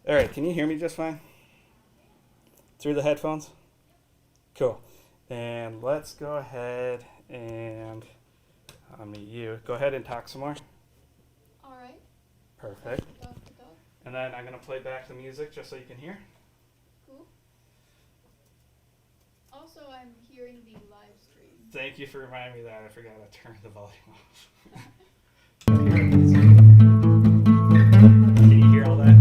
All right, can you hear me just fine? Through the headphones? Cool. And let's go ahead and unmute you. Go ahead and talk some more. All right. Perfect. Go. And then I'm going to play back the music just so you can hear. Cool. Also, I'm hearing the live stream. Thank you for reminding me that. I forgot to turn the volume off. Can you hear all that?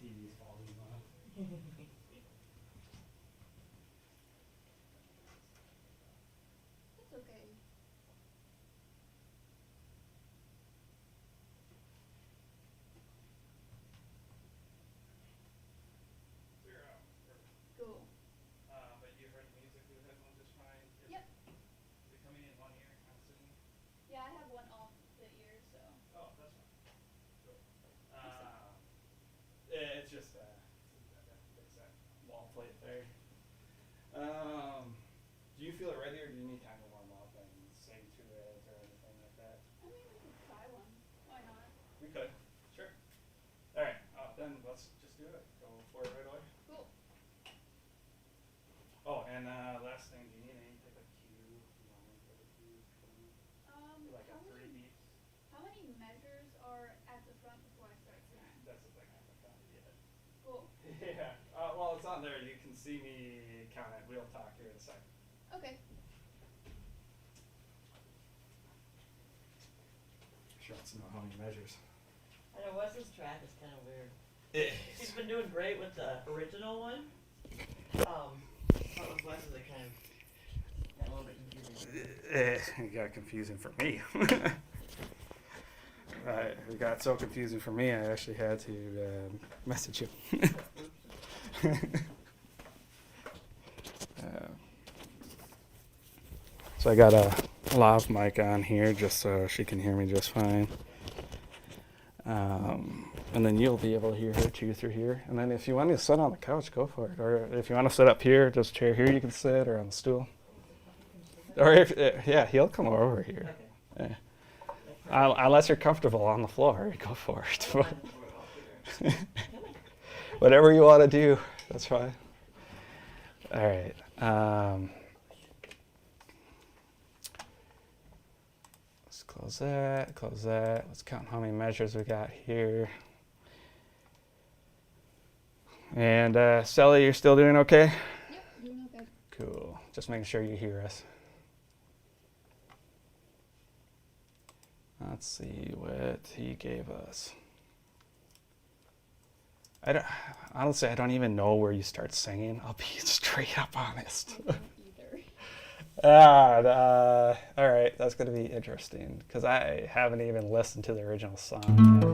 TV's volume on. That's okay. Cool. But you heard the music through the headphones just fine? Yep. Is it coming in one ear, I'm assuming? Yeah, I have one off the ear, so. Oh, that's fine. Cool. It's just fix that wall plate there. Do you feel it ready, or do you need time to warm up and sing to it or anything like that? I mean, we could try one. Why not? We could. Sure. All right. Then let's just do it. Go for it right away. Cool. Oh, and last thing, do you need any type of cue? You want me to put a cue? Like a 3 beats? How many measures are at the front before I start singing? That's the thing I haven't found it yet. Cool. Yeah. Well, it's on there. You can see me count it. We'll talk here in a second. Okay. Sure wants to know how many measures. I know Wes's track is kind of weird. Yeah. He's been doing great with the original one. But with Wes, it kind of got a little bit confusing. It got confusing for me. It got so confusing for me, I actually had to message him. So I got a lav mic on here just so she can hear me just fine. And then you'll be able to hear her too through here. And then if you want to sit on the couch, go for it. Or if you want to sit up here, just a chair here you can sit, or on the stool. Or if, yeah, he'll come over here. Okay. Yeah. Unless you're comfortable on the floor, go for it. Whatever you want to do, that's fine. All right. Let's close that, close that. Let's count how many measures we got here. And Sally, you're still doing okay? Yep, doing okay. Cool. Just making sure you hear us. Let's see what he gave us. Honestly, I don't even know where you start singing. I'll be straight up honest. Either. All right, that's going to be interesting because I haven't even listened to the original song yet.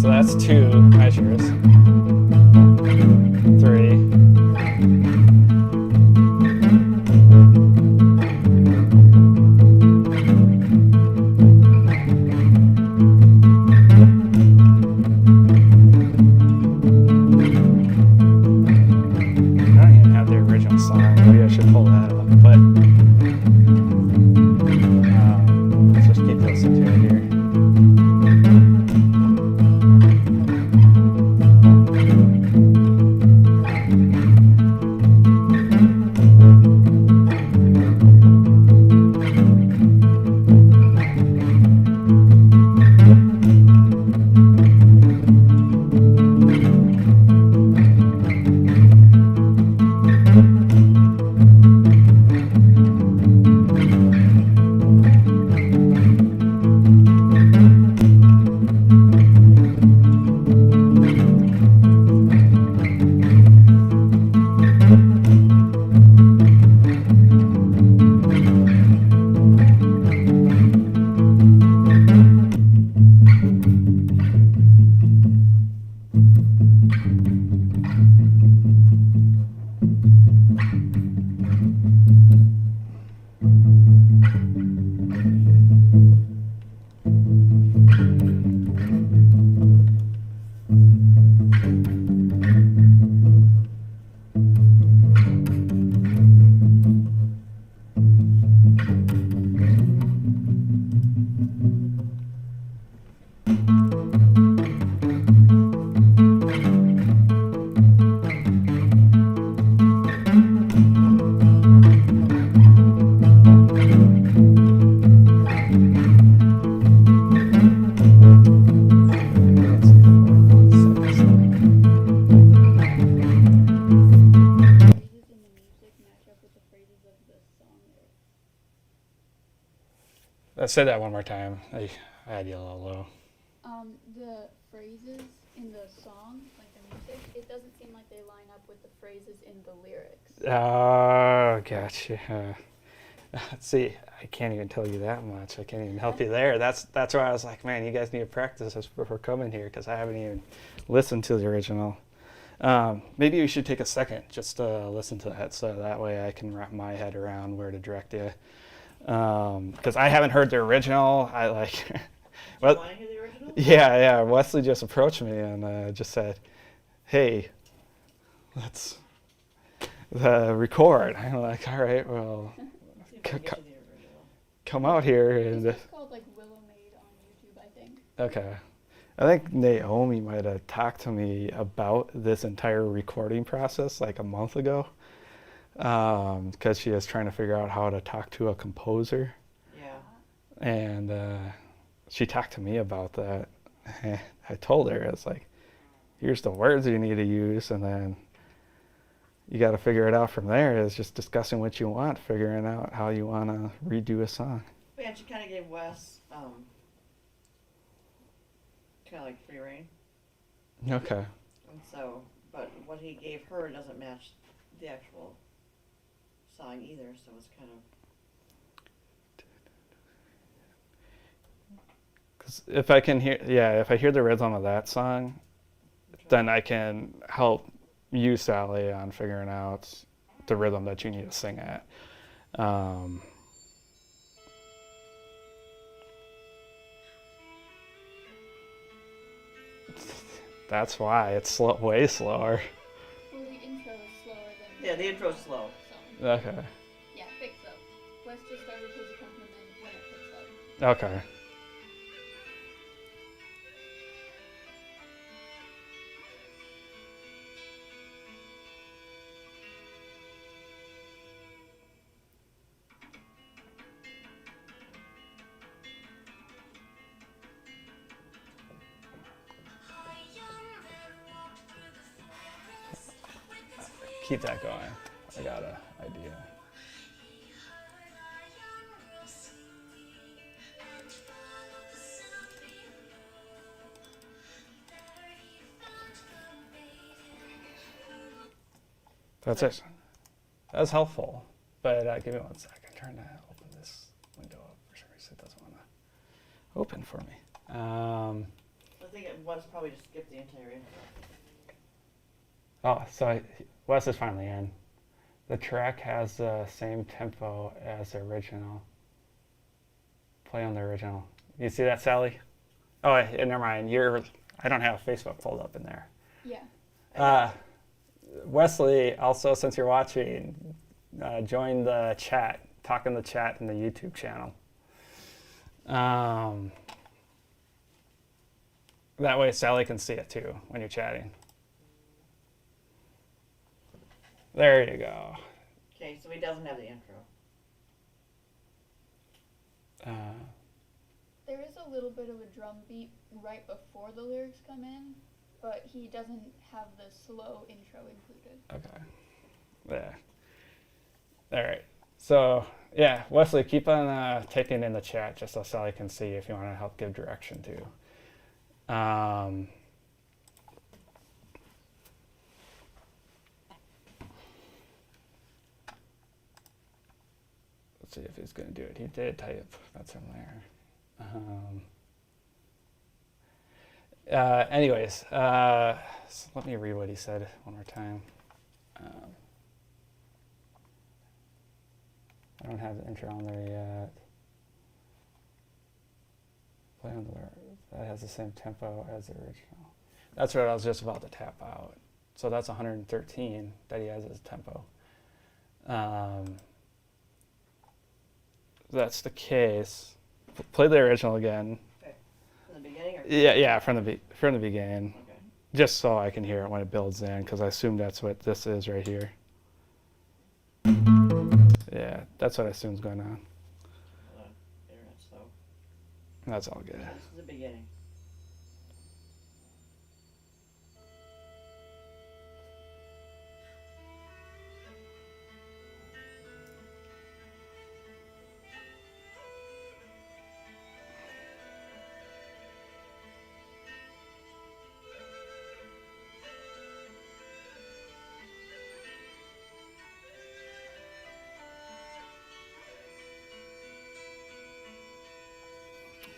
So that's 2 measures. 3. Maybe I should pull that up, but let's just keep listening to it here. Say that one more time. I had you a little low. The phrases in the song, like the music, it doesn't seem like they line up with the phrases in the lyrics. Oh, gotcha. See, I can't even tell you that much. I can't even help you there. That's why I was like, man, you guys need to practice this before coming here because I haven't even listened to the original. Maybe we should take a second just to listen to that, so that way I can wrap my head around where to direct you. Because I haven't heard the original. I like. Do you Well, want to hear the original? yeah. Wesley just approached me and just said, "Hey, let's record." I'm like, "All right, well, See if I can get you the original. come out here This and." one's called like Willow Maid on YouTube, I think. Okay. I think Naomi might have talked to me about this entire recording process like a month ago, because she was trying to figure out how to talk to a composer, Yeah. and she talked to me about that. I told her, it's like, here's the words you need to use, and then you got to figure it out from there. It's just discussing what you want, figuring out how you want to redo a song. But yeah, she kind of gave Wes kind of like free reign. Okay. And so, but what he gave her doesn't match the actual song either, so it's kind of. 'Cause if I can hear, if I hear the rhythm of that song, then I can help you, Sally, on figuring out the rhythm that you need to sing at. That's why it's way slower. Well, the intro is slower than Yeah, the intro's slow. song. Okay. Yeah, it picks up. Wes just started his accompaniment when it picks up. Okay. Keep that going. I got an idea. That's it. That's helpful. But give me 1 second. I'm trying to open this window up. For some reason, it doesn't want to open for me. I think it was probably just skip the entire intro. Oh, so Wes is finally in. The track has the same tempo as the original. Play on the original. You see that, Sally? Oh, never mind. I don't have Facebook pulled up in there. Yeah. Wesley, also, since you're watching, join the chat. Talk in the chat in the YouTube channel. That way Sally can see it too when you're chatting. There you go. Okay, so he doesn't have the intro. There is a little bit of a drum beat right before the lyrics come in, but he doesn't have the slow intro included. Okay. Yeah. All right. So, yeah, Wesley, keep on taking in the chat just so Sally can see if you want to help give direction too. Let's see if he's going to do it. He did type. That's him there. Anyways, so let me read what he said one more time. I don't have the intro on there yet. Play on the lyrics. That has the same tempo as the original. That's what I was just about to tap out. So that's 113 that he has as tempo. That's the case. Play the original again. Okay. From the beginning or? Yeah, from the beginning. Okay. Just so I can hear it when it builds in, because I assume that's what this is right here. Yeah, that's what I assume is going on. Hold on. Internet's slow. That's all good. This is the beginning.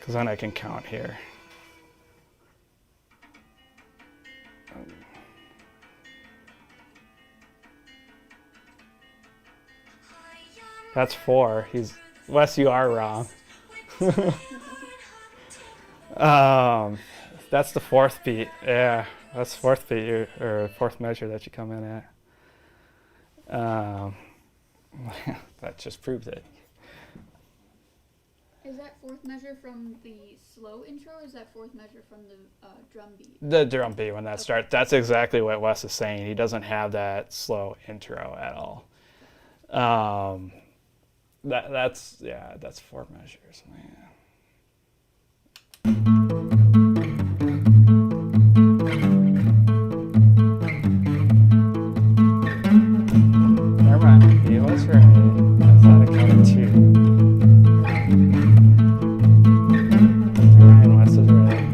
Because then I can count here. That's 4. Wes, you are wrong. That's the 4th beat. Yeah, that's 4th beat or 4th measure that you come in at. That just proves it. Is that 4th measure from the slow intro, or is that 4th measure from the drum beat? The drum beat when that starts. That's exactly what Wes is saying. He doesn't have that slow intro at all. That's 4 measures, man. Never mind. He was right. I thought I counted 2. Alright, Wes is right.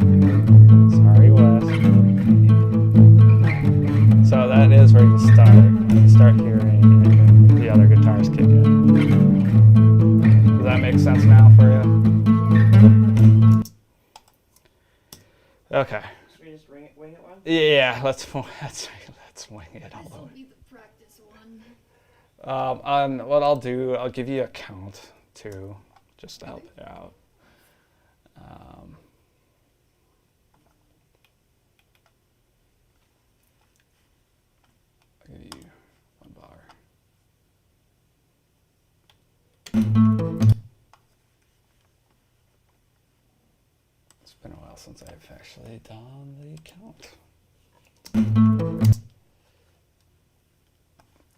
Sorry, Wes. So that is where you start. When you start hearing the other guitars kick in. Does that make sense now for you? Okay. Should we just wing it one? Yeah, let's wing it This all will over. be the practice one. On what I'll do, I'll give you a count too, just to help you out. I'll give you 1 bar. It's been a while since I've actually done the count.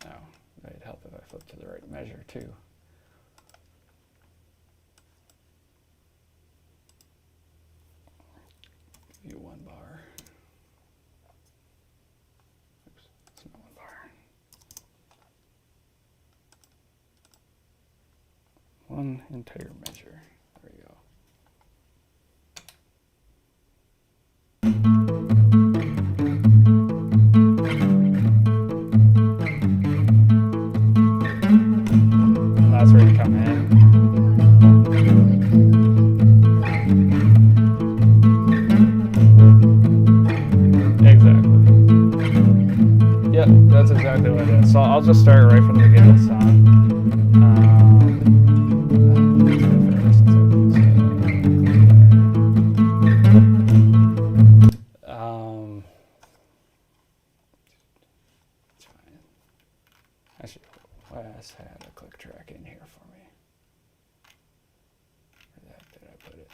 Oh, it'd help if I flip to the right measure too. Give you 1 bar. Oops, it's not 1 bar. 1 entire measure. There we go. And that's where you come in. Exactly. Yep, that's exactly what it is. So I'll just start right from the beginning of the song. It's fine. Wes had a click track in here for me. Where the heck did I put it?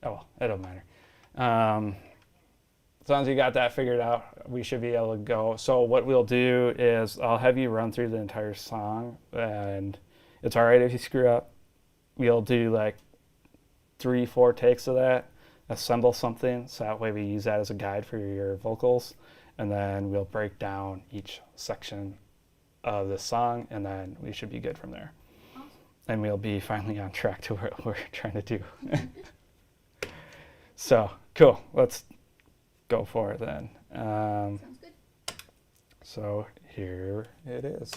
Oh well, it don't matter. As long as you got that figured out, we should be able to go. So what we'll do is I'll have you run through the entire song, and it's all right if you screw up. We'll do like 3-4 takes of that, assemble something, so that way we use that as a guide for your vocals, and then we'll break down each section of the song, and then we should be good from there. Awesome. And we'll be finally on track to what we're trying to do. So, cool. Let's go for it then. Sounds good. So here it is.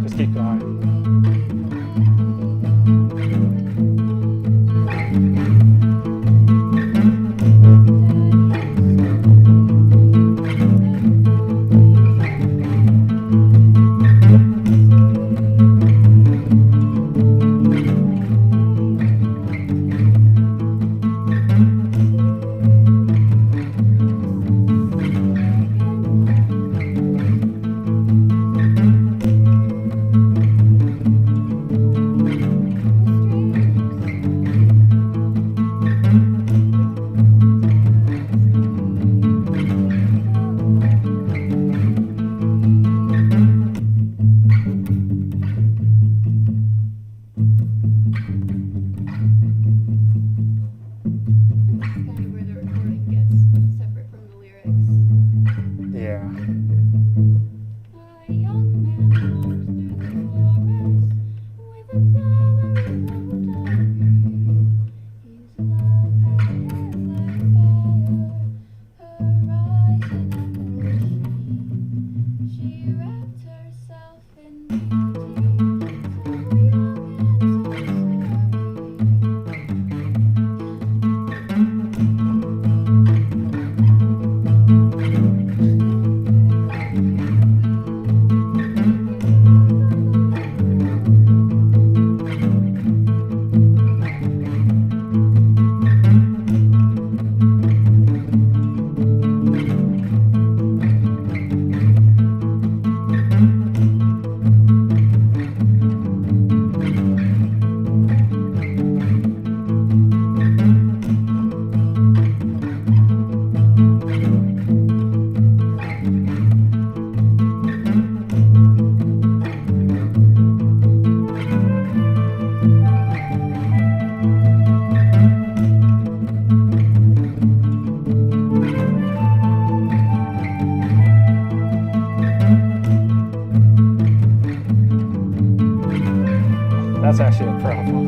Just keep going. That's actually a problem.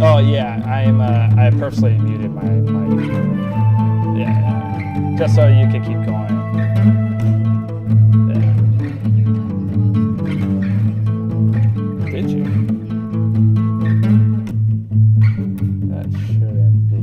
Oh yeah, I purposely muted my mic. Yeah, just so you can keep going. Yeah. Did you? That shouldn't be.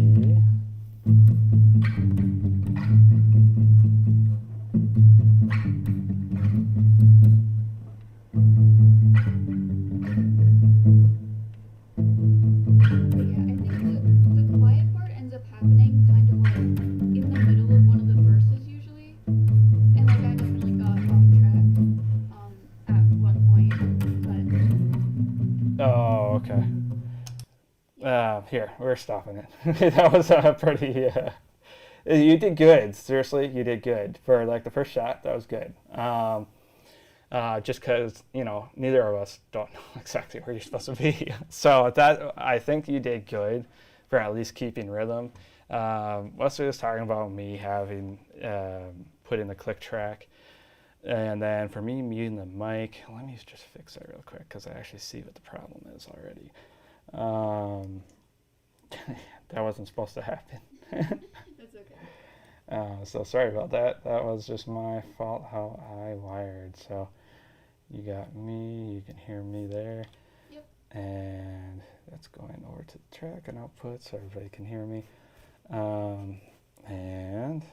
The quiet part ends up happening kind of like in the middle of one of the verses usually, and like I definitely got off track at one point, Oh, okay. Here, we're stopping it. That was pretty. You did good. Seriously, you did good for like the first shot. That was good. Just because neither of us don't know exactly where you're supposed to be. So that I think you did good for at least keeping rhythm. Wesley was talking about me having put in the click track, and then for me muting the mic. Let me just fix that real quick because I actually see what the problem is already. That wasn't supposed to happen. That's okay. So sorry about that. That was just my fault how I wired. So you got me, you can hear me there. Yep. And that's going over to the track and output so everybody can hear me. And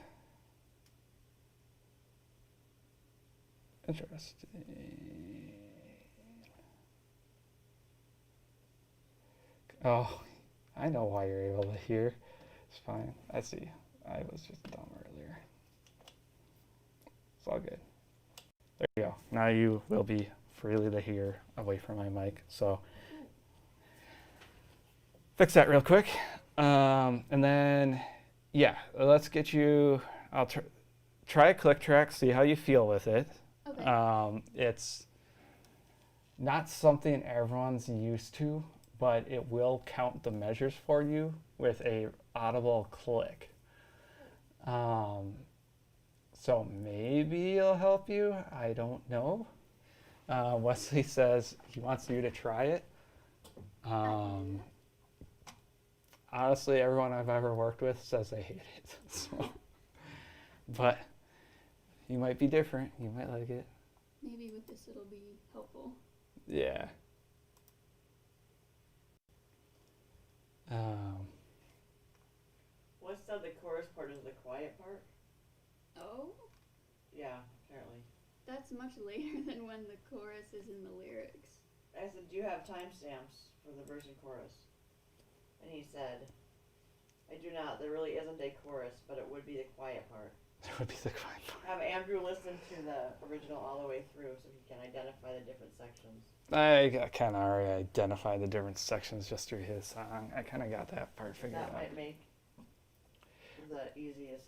interesting. Oh, I know why you're able to hear. It's fine. I see. I was just dumb earlier. It's all good. There you go. Now you will be freely to hear away from my mic. So fix that real quick. And then, yeah, let's get you. I'll try a click track, see how you feel with it. Okay. It's not something everyone's used to, but it will count the measures for you with a audible click. So maybe it'll help you. I don't know. Wesley says he wants you to try it. Honestly, everyone I've ever worked with says they hate it. So, but you might be different. You might like it. Maybe with this it'll be helpful. Yeah. What's the chorus part is the quiet part? Oh, Yeah, apparently. that's much later than when the chorus is in the lyrics. I said, do you have timestamps for the verse and chorus? And he said, I do not. There really isn't a chorus, but it would be the quiet part. That would be the quiet part. Have Andrew listen to the original all the way through so he can identify the different sections. I kind of already identified the different sections just through his song. I kind of got that part figured That out. might make it the easiest,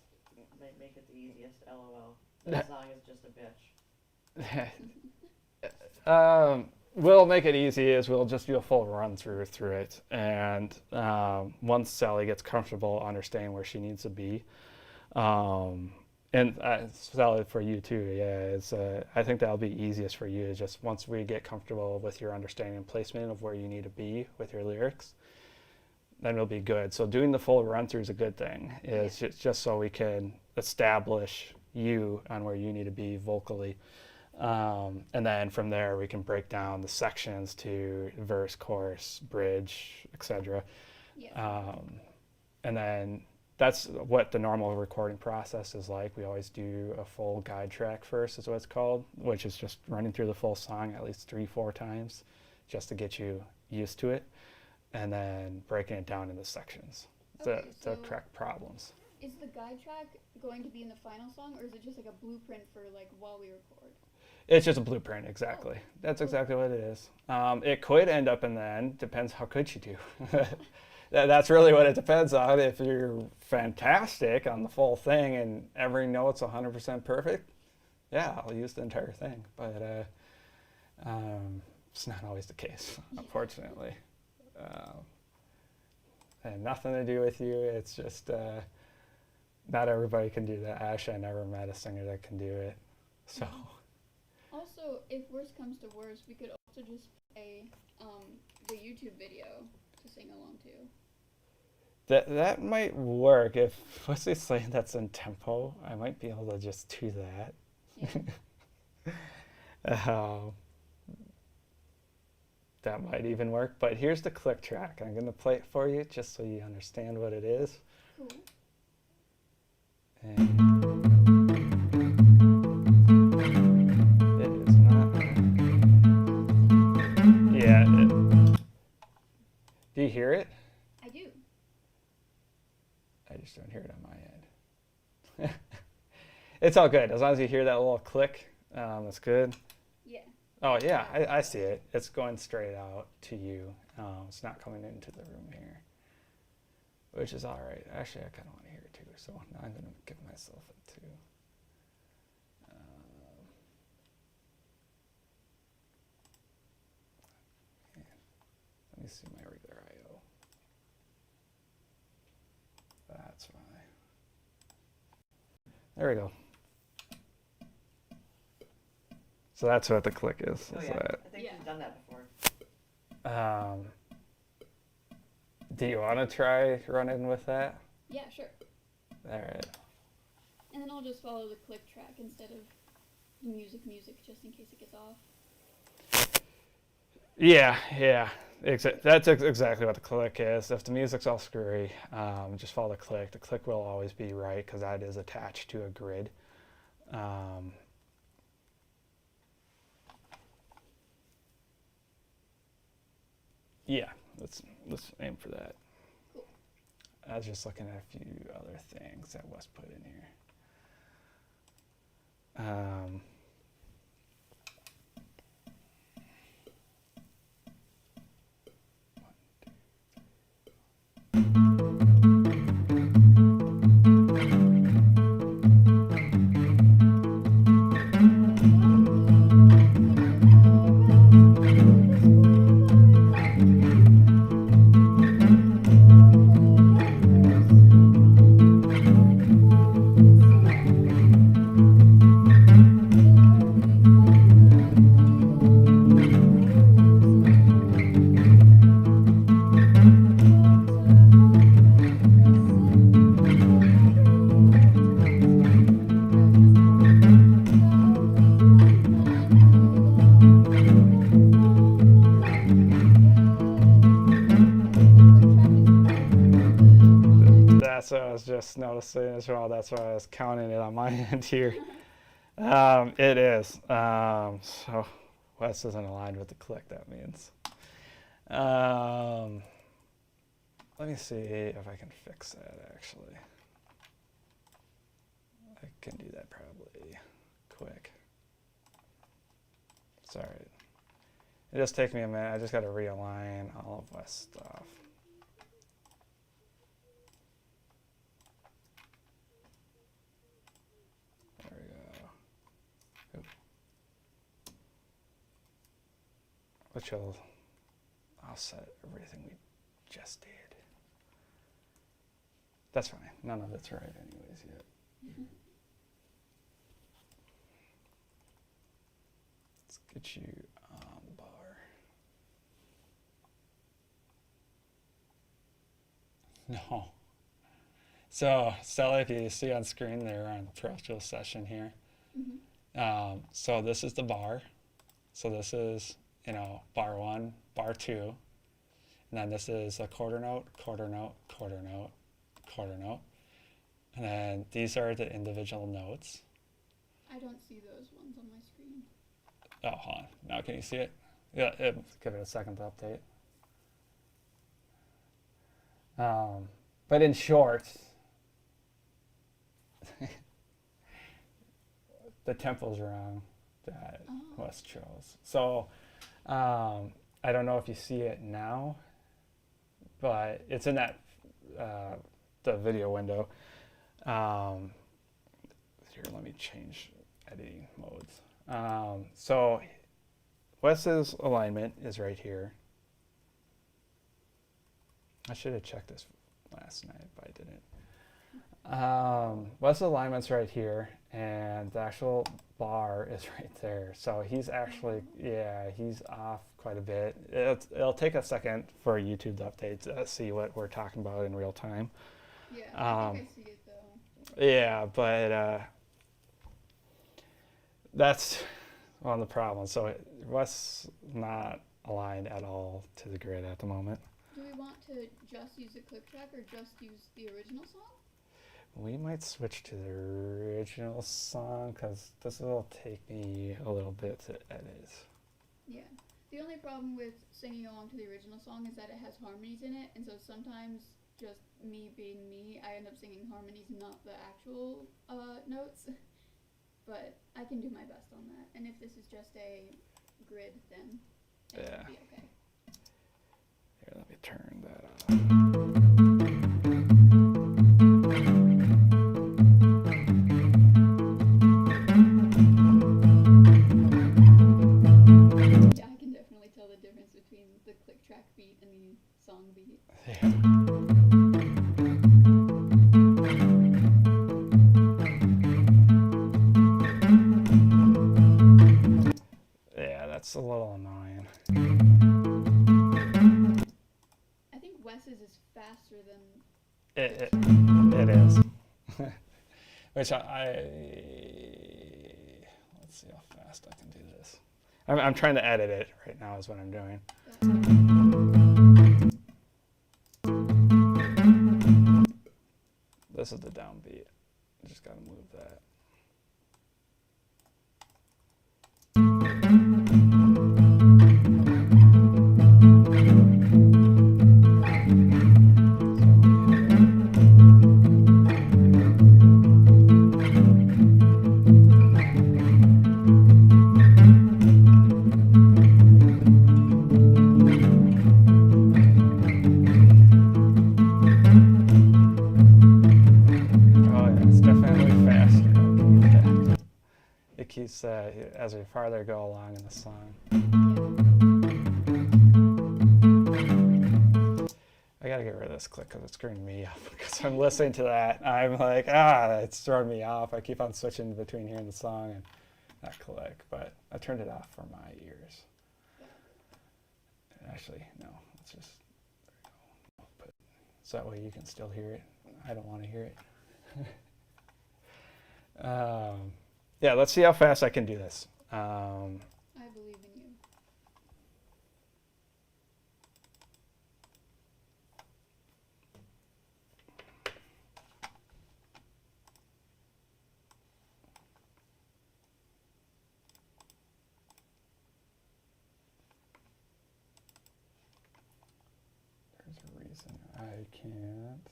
LOL. That song is just a bitch. We'll make it easy is we'll just do a full run through it. And once Sally gets comfortable understanding where she needs to be, and Sally, for you too, yeah, I think that'll be easiest for you. Just once we get comfortable with your understanding and placement of where you need to be with your lyrics, then it'll be good. So doing the full run through is a good thing. It's just so we can establish you on where you need to be vocally. And then from there we can break down the sections to verse, chorus, bridge, etc. Yeah. And then that's what the normal recording process is like. We always do a full guide track first, is what it's called, which is just running through the full song at least 3-4 times just to get you used to it, and then breaking it down into sections Okay, to correct problems. Is the guide track going to be in the final song, or is it just like a blueprint for like while we record? It's just a blueprint, exactly. That's exactly what it is. It could end up in the end. Depends how good you do. That's really what it depends on. If you're fantastic on the full thing and every note's 100% perfect, yeah, I'll use the entire thing. But it's not always the case, unfortunately. And nothing to do with you. It's just not everybody can do that. Actually, I never met a singer that can do it. So. Also, if worse comes to worse, we could also just the YouTube video to sing along to. That might work if what's he saying that's in tempo. I might be able to just do Yeah. that. That might even work. But here's the click track. I'm gonna play it for you just so you understand what it is. Cool. And it is not. Yeah. Do you hear it? I do. I just don't hear it on my end. It's all good as long as you hear that little click. That's good. Yeah. Oh yeah, I see it. It's going straight out to you. It's not coming into the room here, which is all right. Actually, I kind of want to hear it too. So now I'm going to give myself a 2. Let me see my regular I/O. That's fine. There we go. So that's what the click is. Oh is yeah, that. I think Yeah. she's done that before. Do you want to try running with that? Yeah, sure. All right. And then I'll just follow the click track instead of the music just in case it gets off. Yeah. That's exactly what the click is. If the music's all screwy, just follow the click. The click will always be right because that is attached to a grid. Yeah, let's aim for that. Cool. I was just looking at a few other things that Wes put in here. That's what I was just noticing as well. That's why I was counting it on my end here. It is. So Wes isn't aligned with the click, that means. Let me see if I can fix that actually. I can do that probably quick. Sorry. It just takes me a minute. I just got to realign all of Wes stuff. There we go. Oop. Which will offset everything we just did. That's fine. None of it's right anyways yet. Let's get you on the bar. No. So, Stella, if you see on screen there on the virtual session here, so this is the bar. So this is, bar 1, bar 2, and then this is a quarter note, quarter note, quarter note, quarter note, and then these are the individual notes. I don't see those ones on my screen. Oh, hold on. Now can you see it? Yeah, give it a second to update. But in short, the tempo's wrong that Wes chose. So I don't know if you see it now, but it's in that the video window. Here, let me change editing modes. So Wes's alignment is right here. I should have checked this last night, but I didn't. Wes's alignment's right here, and the actual bar is right there. So he's actually, he's off quite a bit. It'll take a second for YouTube to update to see what we're talking about in real time. Yeah, I think I see it though. Yeah, but that's one of the problems. So Wes not aligned at all to the grid at the moment. Do we want to just use the click track or just use the original song? We might switch to the original song because this will take me a little bit to edit. Yeah. The only problem with singing along to the original song is that it has harmonies in it, and so sometimes just me being me, I end up singing harmonies, not the actual notes. But I can do my best on that. And if this is just a grid, then it Yeah. should be okay. Here, let me turn that off. Yeah, I can definitely tell the difference between the click track beat and the song beat. Yeah. Yeah, that's a little annoying. I think Wes's is faster than It is. Which let's see how fast I can do this. I'm trying to edit it right now is what I'm doing. This is the downbeat. Just gotta move that. Oh yeah, it's definitely faster. Yeah. It keeps as we farther go along in the song. I gotta get rid of this click because it's screwing me up. Because I'm listening to that, I'm like, it's throwing me off. I keep on switching between hearing the song and that click, but I turned it off for my ears. Actually, no, let's just put so that way you can still hear it. I don't want to hear it. Yeah, let's see how fast I can do this. I believe in you. There's a reason I can't.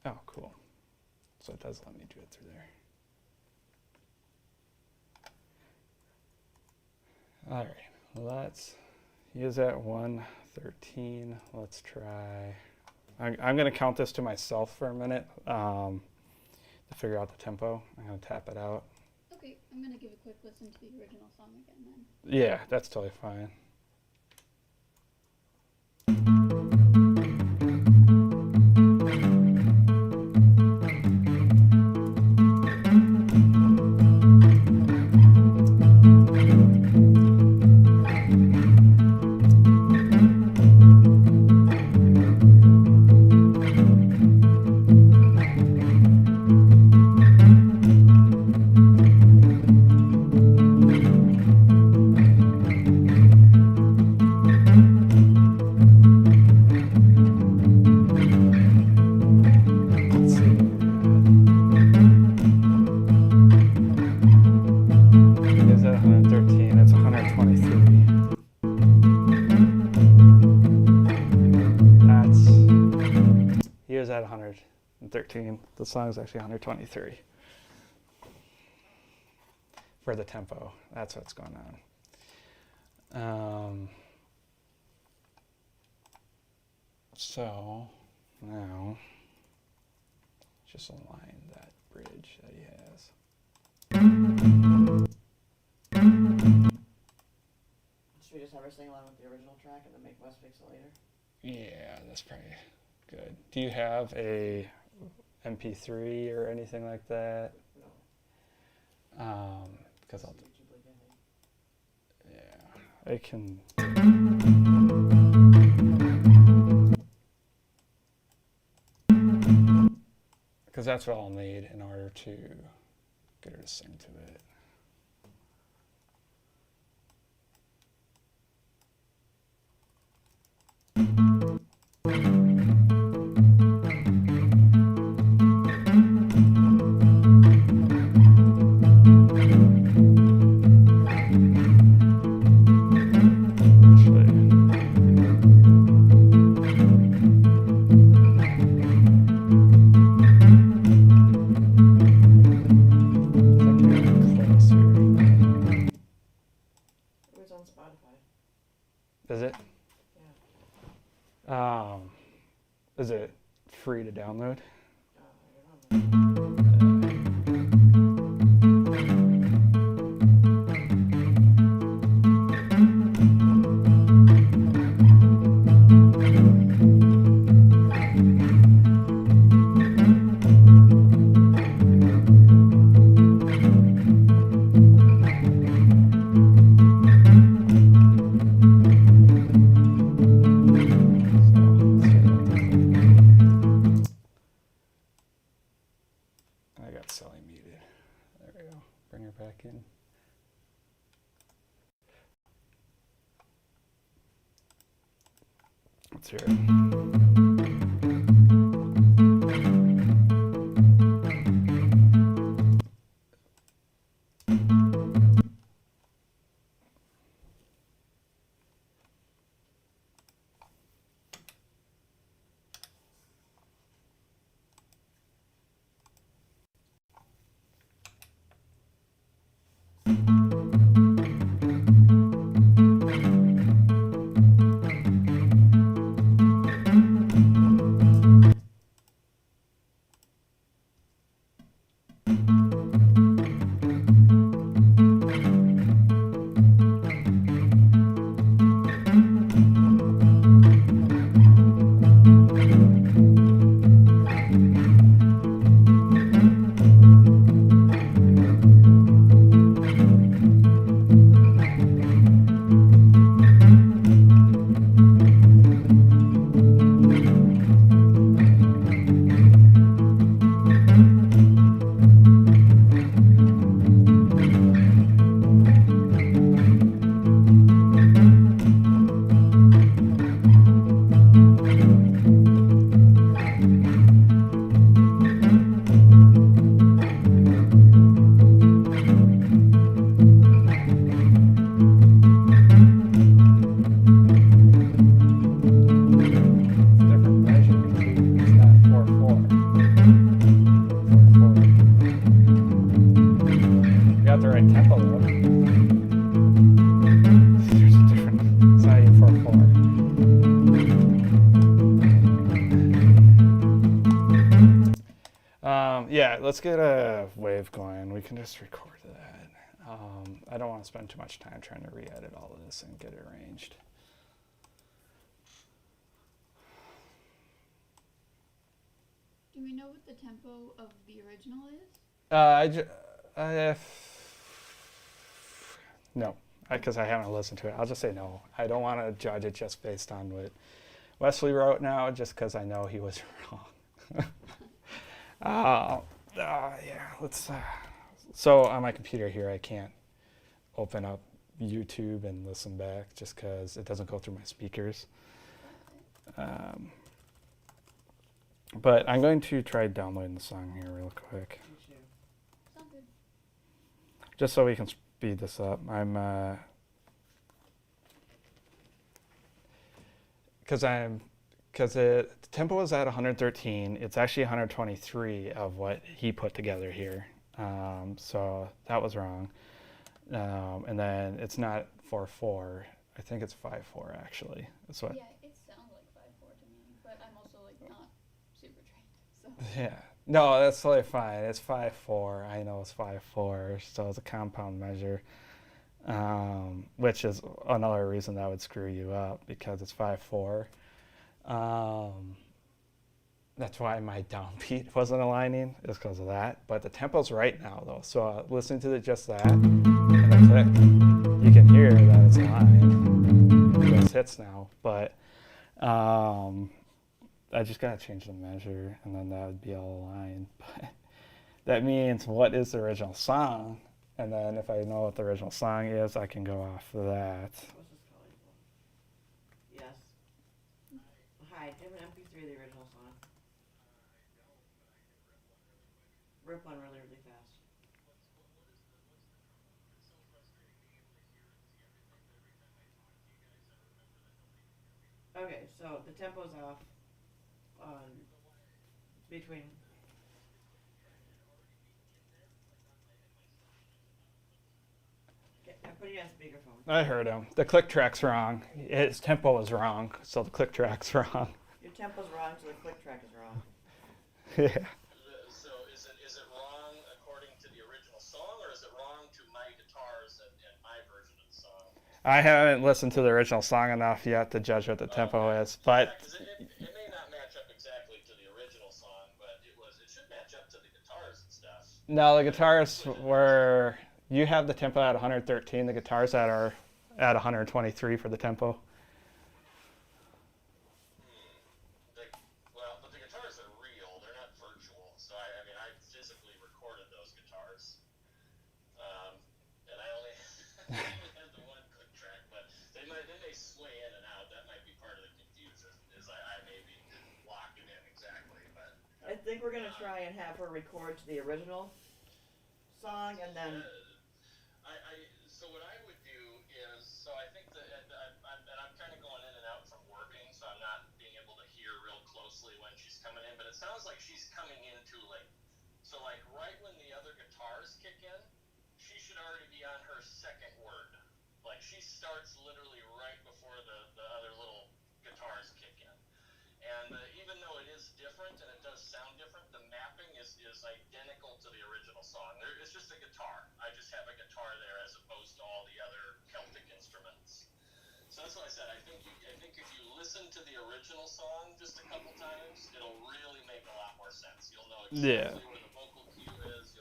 Oh, cool. So it does let me do it through there. All right, let's use that 113. Let's try. I'm going to count this to myself for a minute to figure out the tempo. I'm going to tap it out. Okay, I'm gonna give a quick listen to the original song again then. Yeah, that's totally fine. Let's see. Is that 113? It's 123. Here's at 113. The song is actually 123 for the tempo. That's what's going on. So now just align that bridge that he has. Should we just have her sing along with the original track and then make Wes fix it later? Yeah, that's probably good. Do you have a MP3 or anything like that? No. Because I'll. YouTube link, I think. Yeah, I can. Because that's what I'll need in order to get her to sing to it. It was on Spotify. Is it? Yeah. Is it free to download? I don't know. I got Sally muted. There we go. Bring her back in. Let's hear it. Different measure too. It's not 4/4. 4/4. You got the right tempo though. There's a different. It's not even 4/4. Yeah, let's get a wave going. We can just record that. I don't want to spend too much time trying to re-edit all of this and get it arranged. Do we know what the tempo of the original is? No, because I haven't listened to it. I'll just say no. I don't want to judge it just based on what Wesley wrote now, just because I know he was wrong. Yeah, let's. So on my computer here, I can't open up YouTube and listen back just because it doesn't go through my speakers. But I'm going to try downloading the song here real quick, Me too. Sounds good. just so we can speed this up. Because the tempo is at 113. It's actually 123 of what he put together here. So that was wrong. And then it's not 4/4. I think it's 5/4 actually. That's what. Yeah, it sounds like 5/4 to me, but So Yeah. No, that's totally fine. It's 5/4. I know it's 5/4, so it's a compound measure, which is another reason that would screw you up because it's 5/4. Um, that's why my downbeat wasn't aligning, is because of that. But the tempo's right now, though. So listen to just that and the click. You can hear that it's aligned. It hits now, but I just gotta change the measure, and then that would be all aligned. But that means what is the original song, and then if I know what the original song is, I can go off of that. What's this called? Yes. Hi, do you have an MP3 of the original song? Rip one really, really fast. Okay, so the tempo's off on between. Okay, I'm putting you on speakerphone. I heard him. The click track's wrong. His tempo is wrong, so the click track's wrong. Your tempo's wrong, so the click track is wrong. Yeah. So is it wrong according to the original song, or is it wrong to my guitars and my version of the song? I haven't listened to the original song enough yet to judge what the tempo is, but Yeah, 'cause it may not match up exactly to the original song, but it should match up to the guitars and stuff. no, the guitars were. You have the tempo at 113. The guitars that are at 123 for the tempo. Well, but the guitars are real; they're not virtual. So I mean, I physically recorded those guitars, and I only had the one click track, but they may sway in and out. That might be part of the confusion. Is I maybe didn't lock it in exactly, but I think we're gonna try and have her record to the original song and then. So what I would do is, so I think that, and I'm kind of going in and out from working, so I'm not being able to hear real closely when she's coming in, but it sounds like she's coming in too late. So like right when the other guitars kick in, she should already be on her second word. Like she starts literally right before the other little guitars kick in. And even though it is different and it does sound different, the mapping is identical to the original song. It's just a guitar. I just have a guitar there as opposed to all the other Celtic instruments. So that's what I said. I think if you listen to the original song just a couple times, it'll really make a lot more sense. You'll know exactly where the vocal cue is.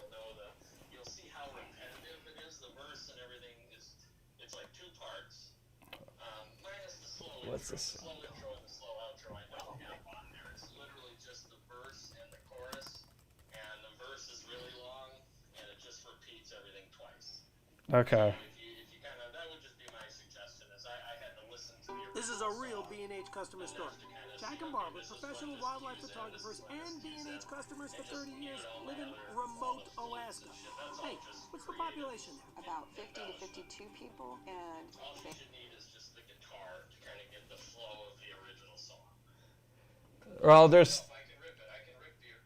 You'll see how repetitive it is. The verse and everything it's like two parts. Minus the slow What's intro. this? The slow intro and the slow outro I don't have on there. It's literally just the verse and the chorus, and the verse is really long, and it just repeats everything twice. Okay. If you kind of, that would just be my suggestion. Is I had to listen to the original This is a real song, B&H customer and story. then to kind of Jack see, and okay, Barbara, this is professional when this wildlife cues in, photographers this is when and this cues B&H in, customers for and just 30 years, mute all live in my other remote follow Alaska. and shit. That's all Hey, just what's the creative. population there? About 50 to 52 people, and All she should need is just the guitar to kind of get the flow of the original song. Well, there's. If I can rip it, I can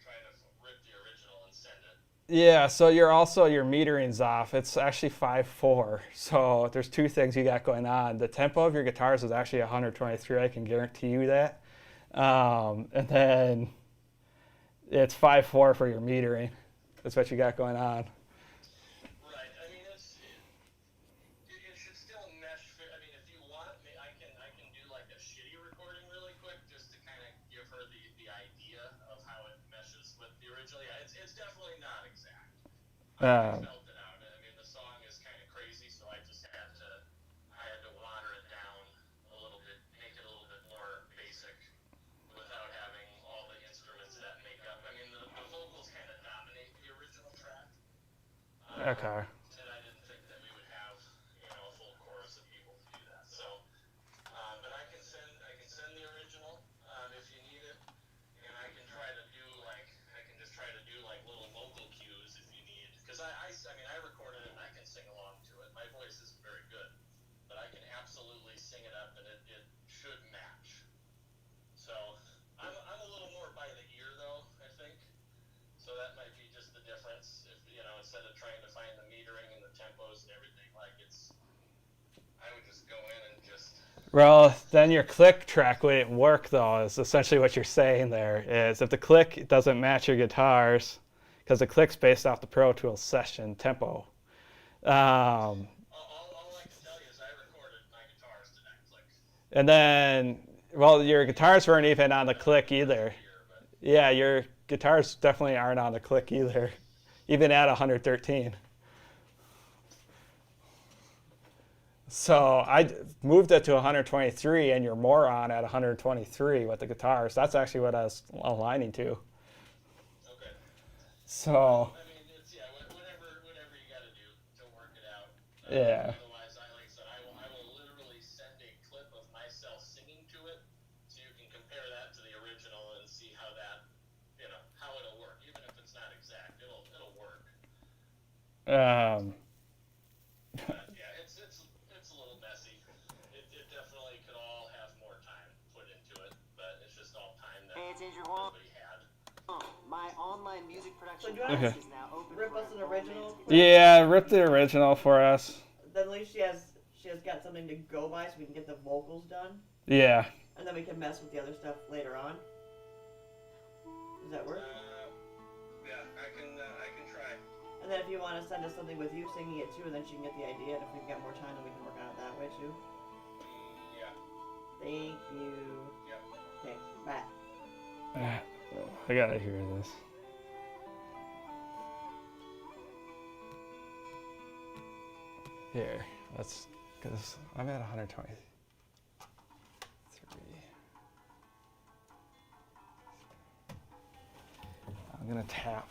try to rip the original and send it. Yeah, so your metering's off. It's actually 5/4. So there's two things you got going on. The tempo of your guitars is actually 123. I can guarantee you that. And then it's 5/4 for your metering. That's what you got going on. Right. I mean, it should still mesh. I mean, if you want, I can do like a shitty recording really quick just to kind of give her the idea of how it meshes with the original. Yeah, it's definitely not exact. I felt it out. I mean, the song is kind of crazy, so I just had to water it down a little bit, make it a little bit more basic without having all the instruments that make up. I mean, the vocals kind of dominate the original track. Okay. And I didn't think that we would have, a full chorus of people to do that. So, but I can send the original if you need it, and I can just try to do like little vocal cues if you need, because I mean I recorded it and I can sing along to it. My voice isn't very good, but I can absolutely sing it up and it should match. So I'm a little more by the ear though, I think. So that might be just the difference. If instead of trying to find the metering and the tempos and everything, I would just go in and just Well, then your click track wouldn't work though, is essentially what you're saying there. Is if the click doesn't match your guitars, because the click's based off the Pro Tools session tempo. All I can tell you is I recorded my guitars to that click. And then, well, your guitars weren't even on the click either. Yeah, your guitars definitely aren't on the click either, even at 113. So I moved it to 123, and you're more on at 123 with the guitars. That's actually what I was aligning to. Okay. So, I mean, it's whatever you got to do to work it out. Yeah. Otherwise, like I said, I will literally send a clip of myself singing to it, so you can compare that to the original and see how that, how it'll work. Even if it's not exact, it'll work. But yeah, it's a little messy. It definitely could all have more time put into it, but it's just all time that Hey, it's Andrew Wong. nobody had. My online music production So do I class Okay. is now open rip for us an enrollment. original? yeah, rip the original for us. Then at least she has got something to go by, so we can get the vocals done, Yeah. and then we can mess with the other stuff later on. Does that work? Yeah, I can try. And then if you want to send us something with you singing it too, and then she can get the idea, and if we've got more time, then we can work on it that way too. Yeah. Thank you. Yep. Okay, bye. I gotta hear this. Here, let's, because I'm at 123. I'm gonna tap.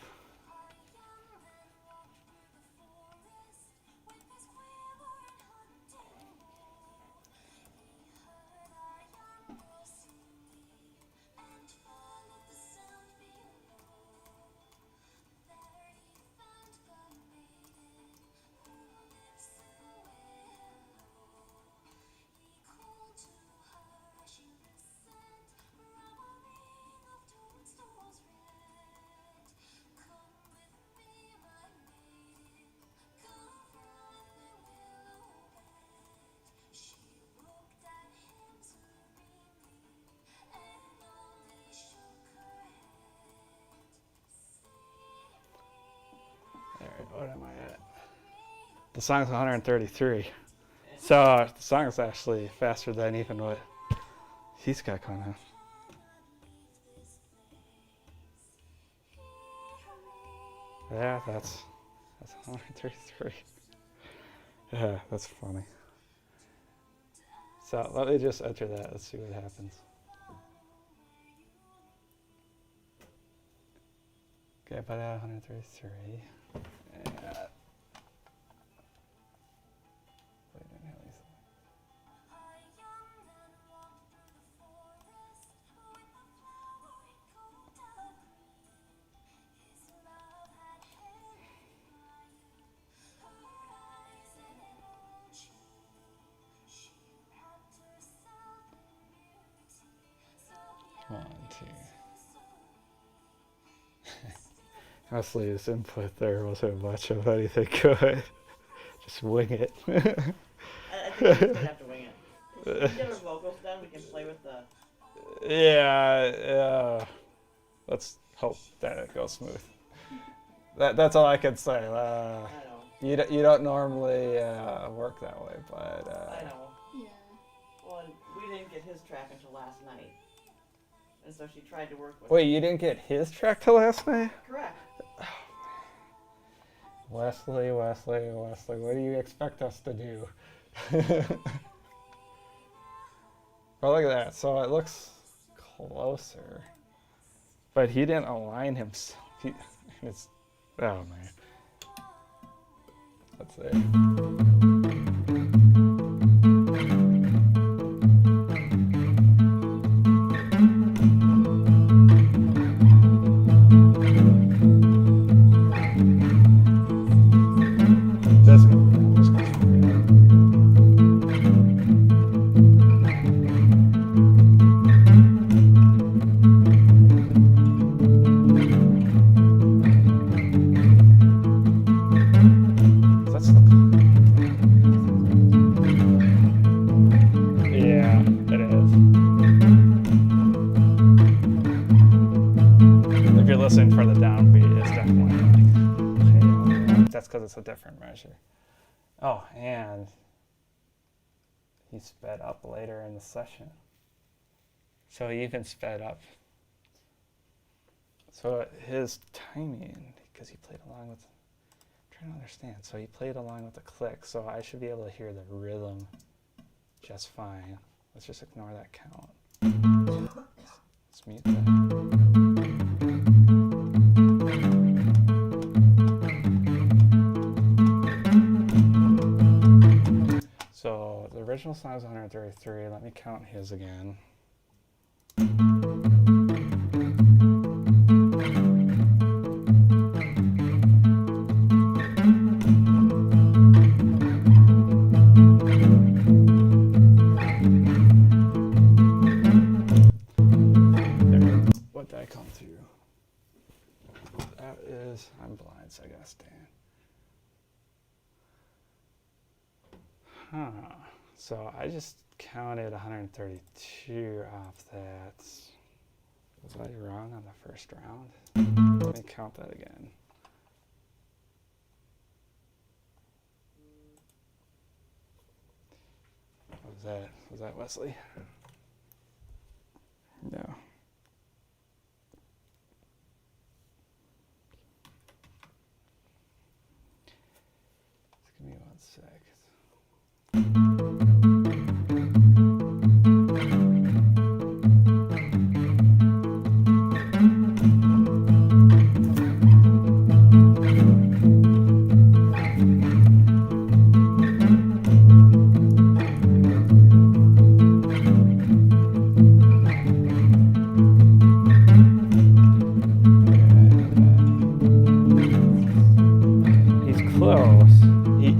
Alright, what am I at? The song's 133. So the song's actually faster than even what he's got going on. Yeah, that's 133. Yeah, that's funny. So let me just enter that. Let's see what happens. Okay, but at 133. And wait, at least. One, two. Honestly, his input there wasn't much of anything good. Just wing it. I think we're just gonna have to wing it. If we get our vocals done, we can play with the. Yeah, let's hope that it goes smooth. That's all I can say. I know. You don't normally work that way, but I know. Yeah. Well, we didn't get his track until last night, and so she tried to work with. wait, you didn't get his track till last night? Correct. Wesley, what do you expect us to do? Oh, look at that. So it looks closer. But he didn't align himself. It's, oh, man. Let's see. That's the you're listening for the downbeat, it's definitely like, that's because it's a different measure. Oh, and he sped up later in the session. So he even sped up. So his timing, because he played along with, I'm trying to understand. So he played along with the click, so I should be able to hear the rhythm just fine. Let's just ignore that count. Let's mute that. So the original song is 133. Let me count his again. What did I come through? That is, I'm blind, so I gotta stand. Huh. So I just counted 132 off that. Was I wrong on the first round? Let me count that again. What was that? Was that Wesley? No. Just give me 1 sec.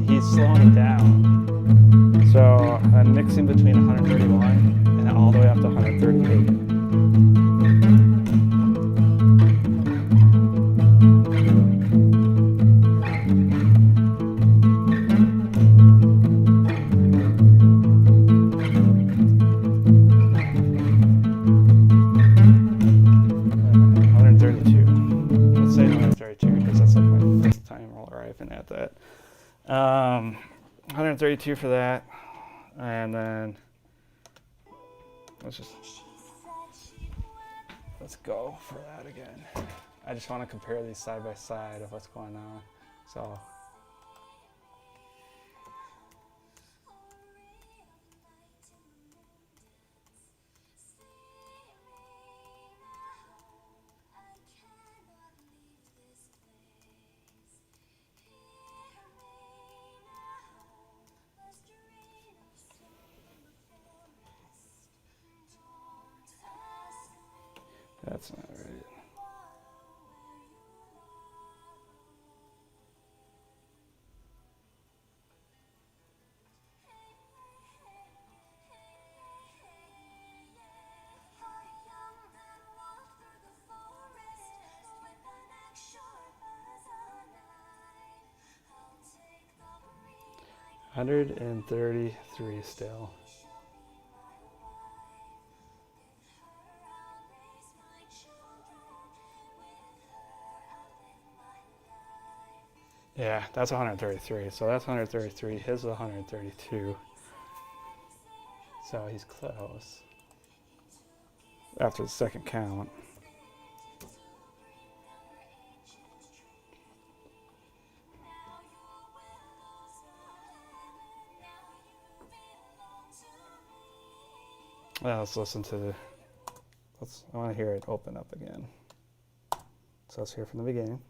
He's slowing it down. So I'm mixing between 131 and all the way up to 138. Let's say 132 because that's like my fifth time arriving at that. 132 for that, and then let's go for that again. I just want to compare these side by side of what's going on. So that's not right. $133 still. Yeah, that's 133. So that's 133. His is 132. So he's close. After the second count. Well, let's listen to I want to hear it open up again. So let's hear from the beginning.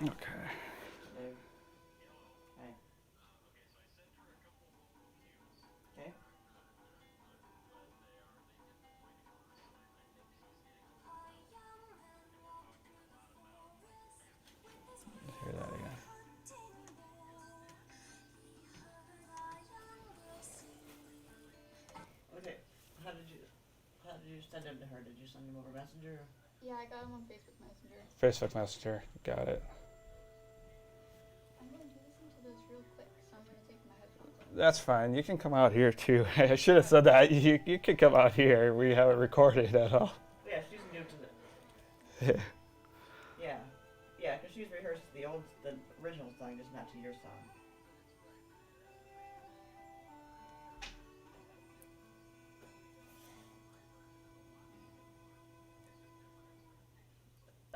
Okay. Dave. Hey. Okay. you send them to her? Did you send them over Messenger? Yeah, I got them on Facebook Messenger. Facebook Messenger. Got it. I'm going to listen to this real quick, so I'm going to take my headphones off. That's fine. You can come out here too. I should have said that. You can come out here. We have it recorded at all. Yeah, she's new to the. Yeah. Yeah, because she's rehearsed the original song, just not to your song.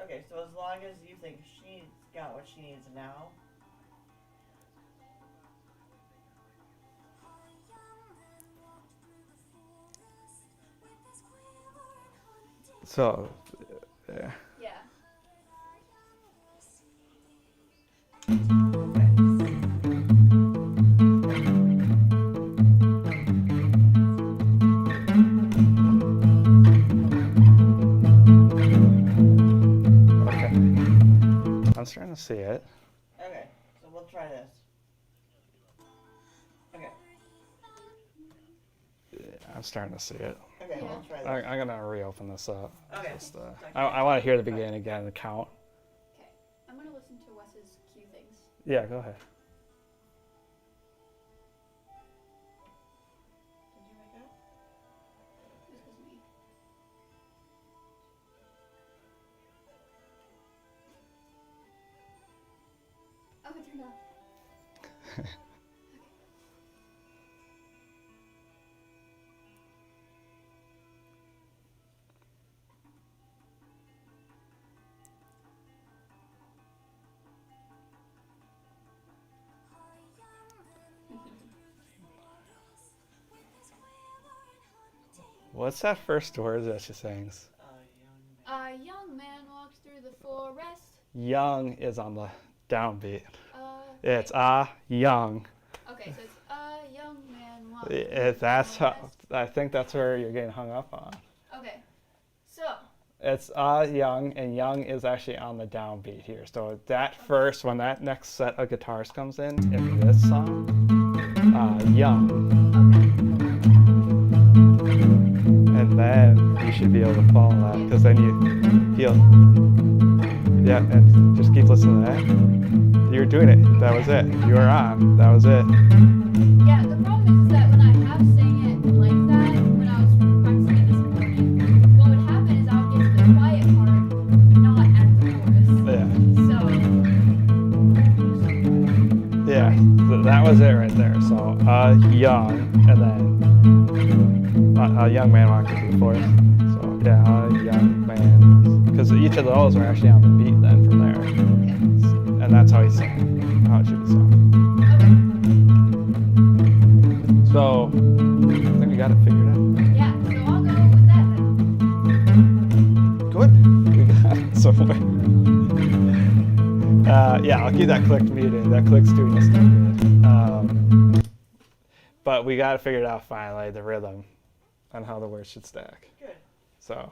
Okay, so as long as you think she's got what she needs now, So, yeah. Yeah. Okay. I'm starting to see it. okay, so we'll try this. Okay, I'm starting to see it. okay, Yeah. we'll try this. I'm gonna reopen this up. Okay. Just, I want to hear the beginning again, the count. Okay. I'm going to listen to Wes's cue things. Yeah, go ahead. Did you make it? This was me. Oh, it turned off. What's that first word that she sings? Young A young man walks through the forest. Young is on the downbeat. It's Wait. young. Okay, so it's a young man walks That's through the how, forest. I think that's where you're getting hung up on. Okay. So, It's young, and young is actually on the downbeat here. So that first, when that next set of guitars comes in this song, young, and then you should be able to follow that, because then you feel, yeah, and just keep listening to that. You're doing it. That was it. You were on. That was it. yeah, the problem is that when I have sang it like that, when I was practicing it this morning, what would happen is I would get to the quiet part, but not at the chorus. Yeah. So, Yeah. That was it right there. So young, and then a young man walking through the forest. So yeah, a young man. Because each of those are actually on the beat then from there. okay. And that's how he sang. How it should be sung. Okay. So I think we got it figured out. Yeah, so I'll go with that then. Good. We got it somewhere. Yeah, I'll keep that click muted. That click's doing us no good. But we got it figured out finally, the rhythm and how the words should stack. Good. So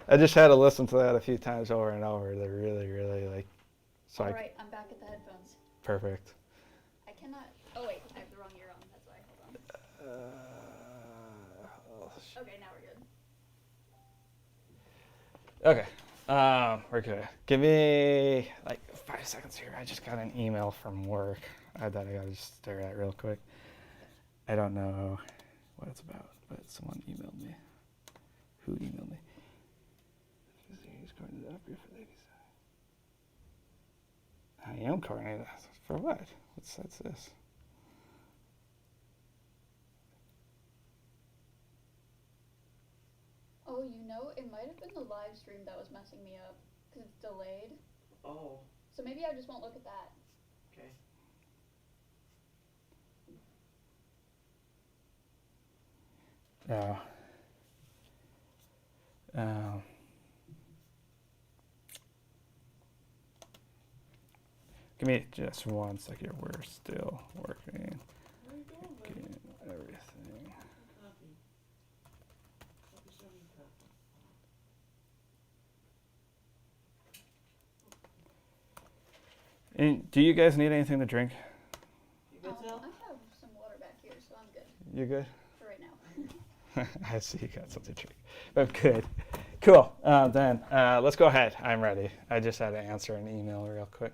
I just had to listen to that a few times over and over to really, really like. So I, Alright, I'm back at the headphones. perfect. I cannot. Oh, wait, I have the wrong ear on. That's why. Hold on. Okay, now we're good. Okay. We're good. Give me like 5 seconds here. I just got an email from work that I gotta just stare at real quick. I don't know what it's about, but someone emailed me. Who emailed me? He's going to the upgrade for ladies. I am coordinating. For what? What's this? Oh, you know, it might have been the live stream that was messing me up because it's delayed. Oh, So maybe I just won't look at that. okay. Yeah. Give me just 1 second. We're still working. Where are you going, buddy? Getting everything. Copy. Copy, showing copy. And do you guys need anything to drink? You good, Sal? I have some water back here, so I'm good You good? for right now. I see you got something tricky. But good. Cool. Then let's go ahead. I'm ready. I just had to answer an email real quick.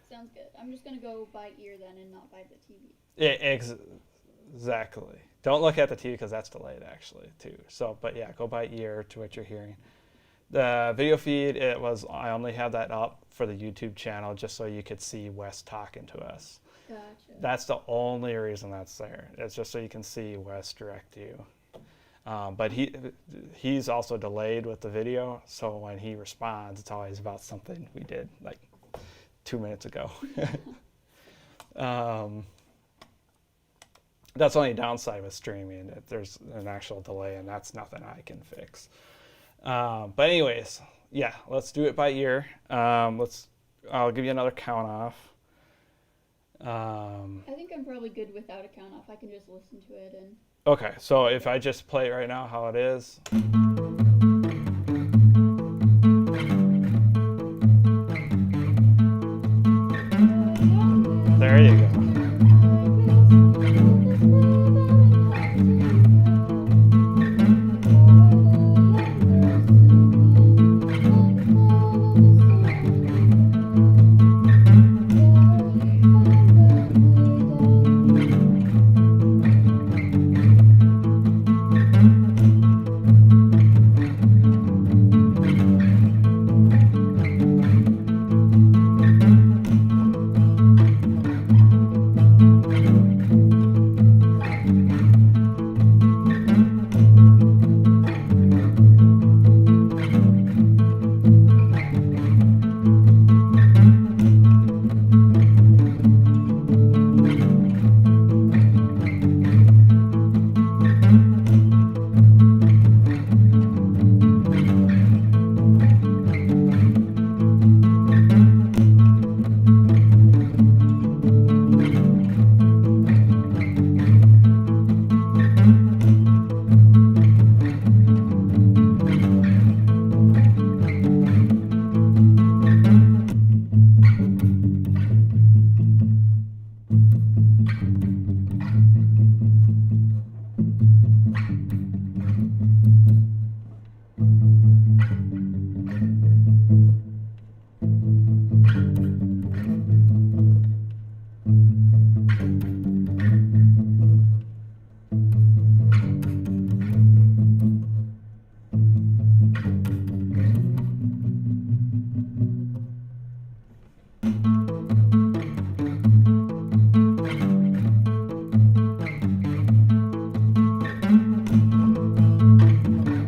Sounds good. I'm just gonna go by ear then and not by the TV. Exactly. Don't look at the TV because that's delayed actually too. So, but yeah, go by ear to what you're hearing. The video feed, I only have that up for the YouTube channel just so you could see Wes talking to us. Gotcha. That's the only reason that's there. It's just so you can see Wes direct you. But he's also delayed with the video, so when he responds, it's always about something we did like 2 minutes ago. That's only a downside with streaming. That there's an actual delay, and that's nothing I can fix. But anyways, yeah, let's do it by ear. I'll give you another count off. I think I'm probably good without a count off. I can just listen to it and. Okay, so if I just play it right now, how it is. There you go.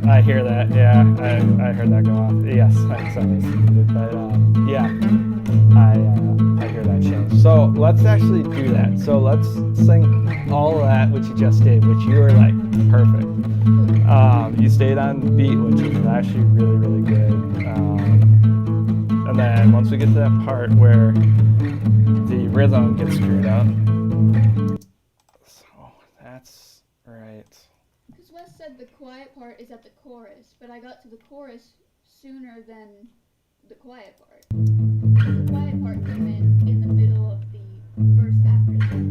I hear that. Yeah, I heard that go off. Yes, I was muted, but yeah, I hear that change. So let's actually do that. So let's sing all of that which you just did, which you were like perfect. You stayed on beat, which is actually really, really good. And then once we get to that part where the rhythm gets screwed up, so that's right. Because Wes said the quiet part is at the chorus, but I got to the chorus sooner than the quiet part. The quiet part came in the middle of the verse after that.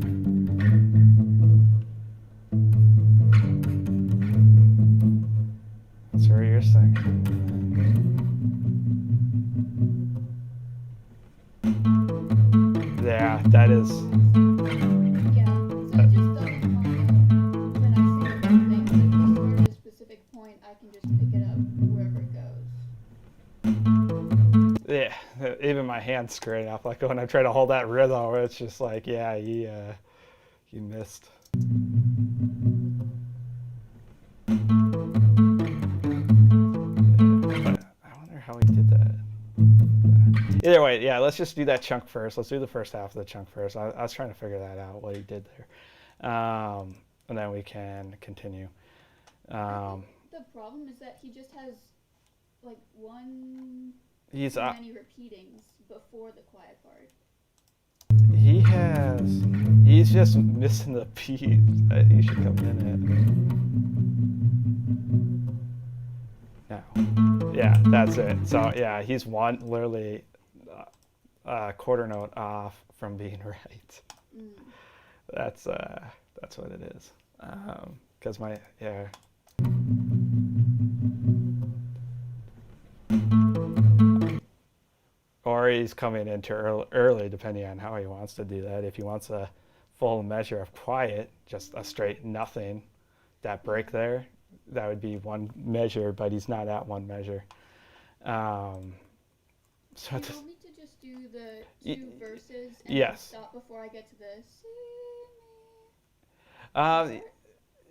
That's where you're singing. Yeah, that is. Yeah, so it just doesn't line up when I sing everything, but if you start at a specific point, I can just pick it up wherever it goes. Yeah, even my hands screwing up. Like when I try to hold that rhythm, it's just like, yeah, you missed. But I wonder how he did that. Either way, yeah, let's just do that chunk first. Let's do the first half of the chunk first. I was trying to figure that out, what he did there. And then we can continue. I think the problem is that he just has like one He's too many repeatings before the quiet part. he's just missing the beat that you should come in at. Now, yeah, that's it. So yeah, he's literally a quarter note off from being right. That's what it is. Because he's coming in too early, depending on how he wants to do that. If he wants a full measure of quiet, just a straight nothing, that break there, that would be one measure, but he's not at one measure. So Do it's, you want me to just do the Y- two verses and yes. stop before I get to the see me? uh,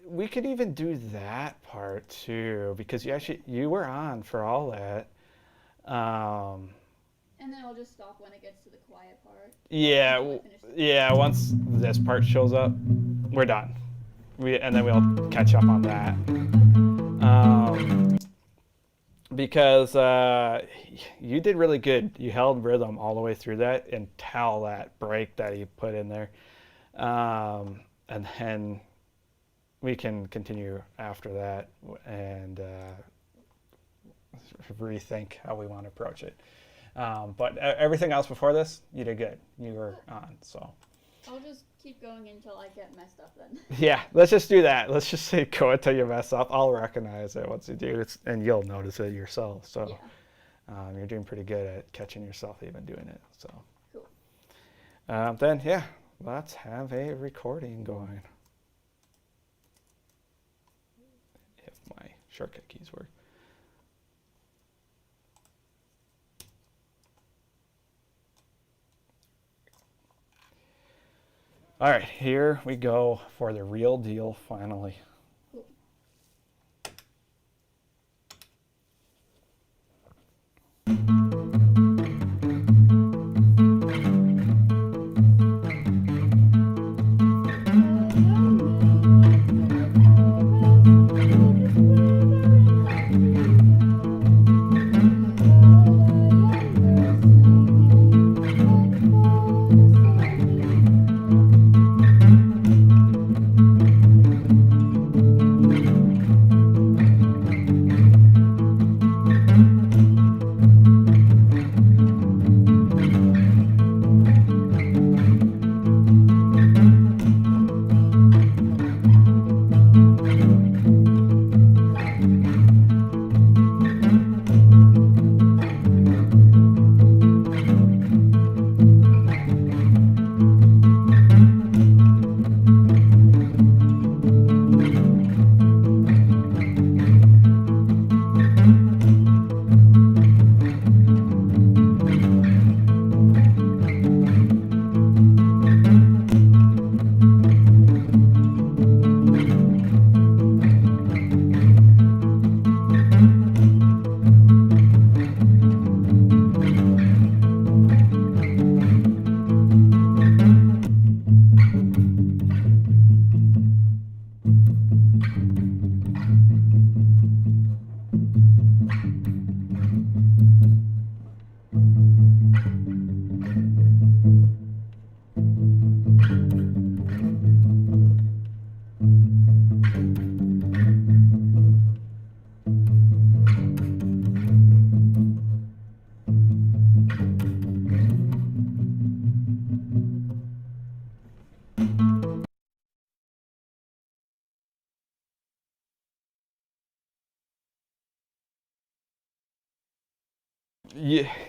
we could even do that part too, because you were on for all that. And then I'll just stop when it gets to the quiet part. Yeah, Until I finish the- yeah. Once this part shows up, we're done. And then we'll catch up on that. Because you did really good. You held rhythm all the way through that until that break that you put in there, and then we can continue after that and rethink how we want to approach it. But everything else before this, you did good. You were on, so. I'll just keep going until I get messed up then. Yeah, let's just do that. Let's just say go until you mess up. I'll recognize it once you do, and you'll notice it yourself. So Yeah. you're doing pretty good at catching yourself even doing it. So Cool. then, yeah, let's have a recording going. If my shortcut keys work. All right, here we go for the real deal finally. Cool.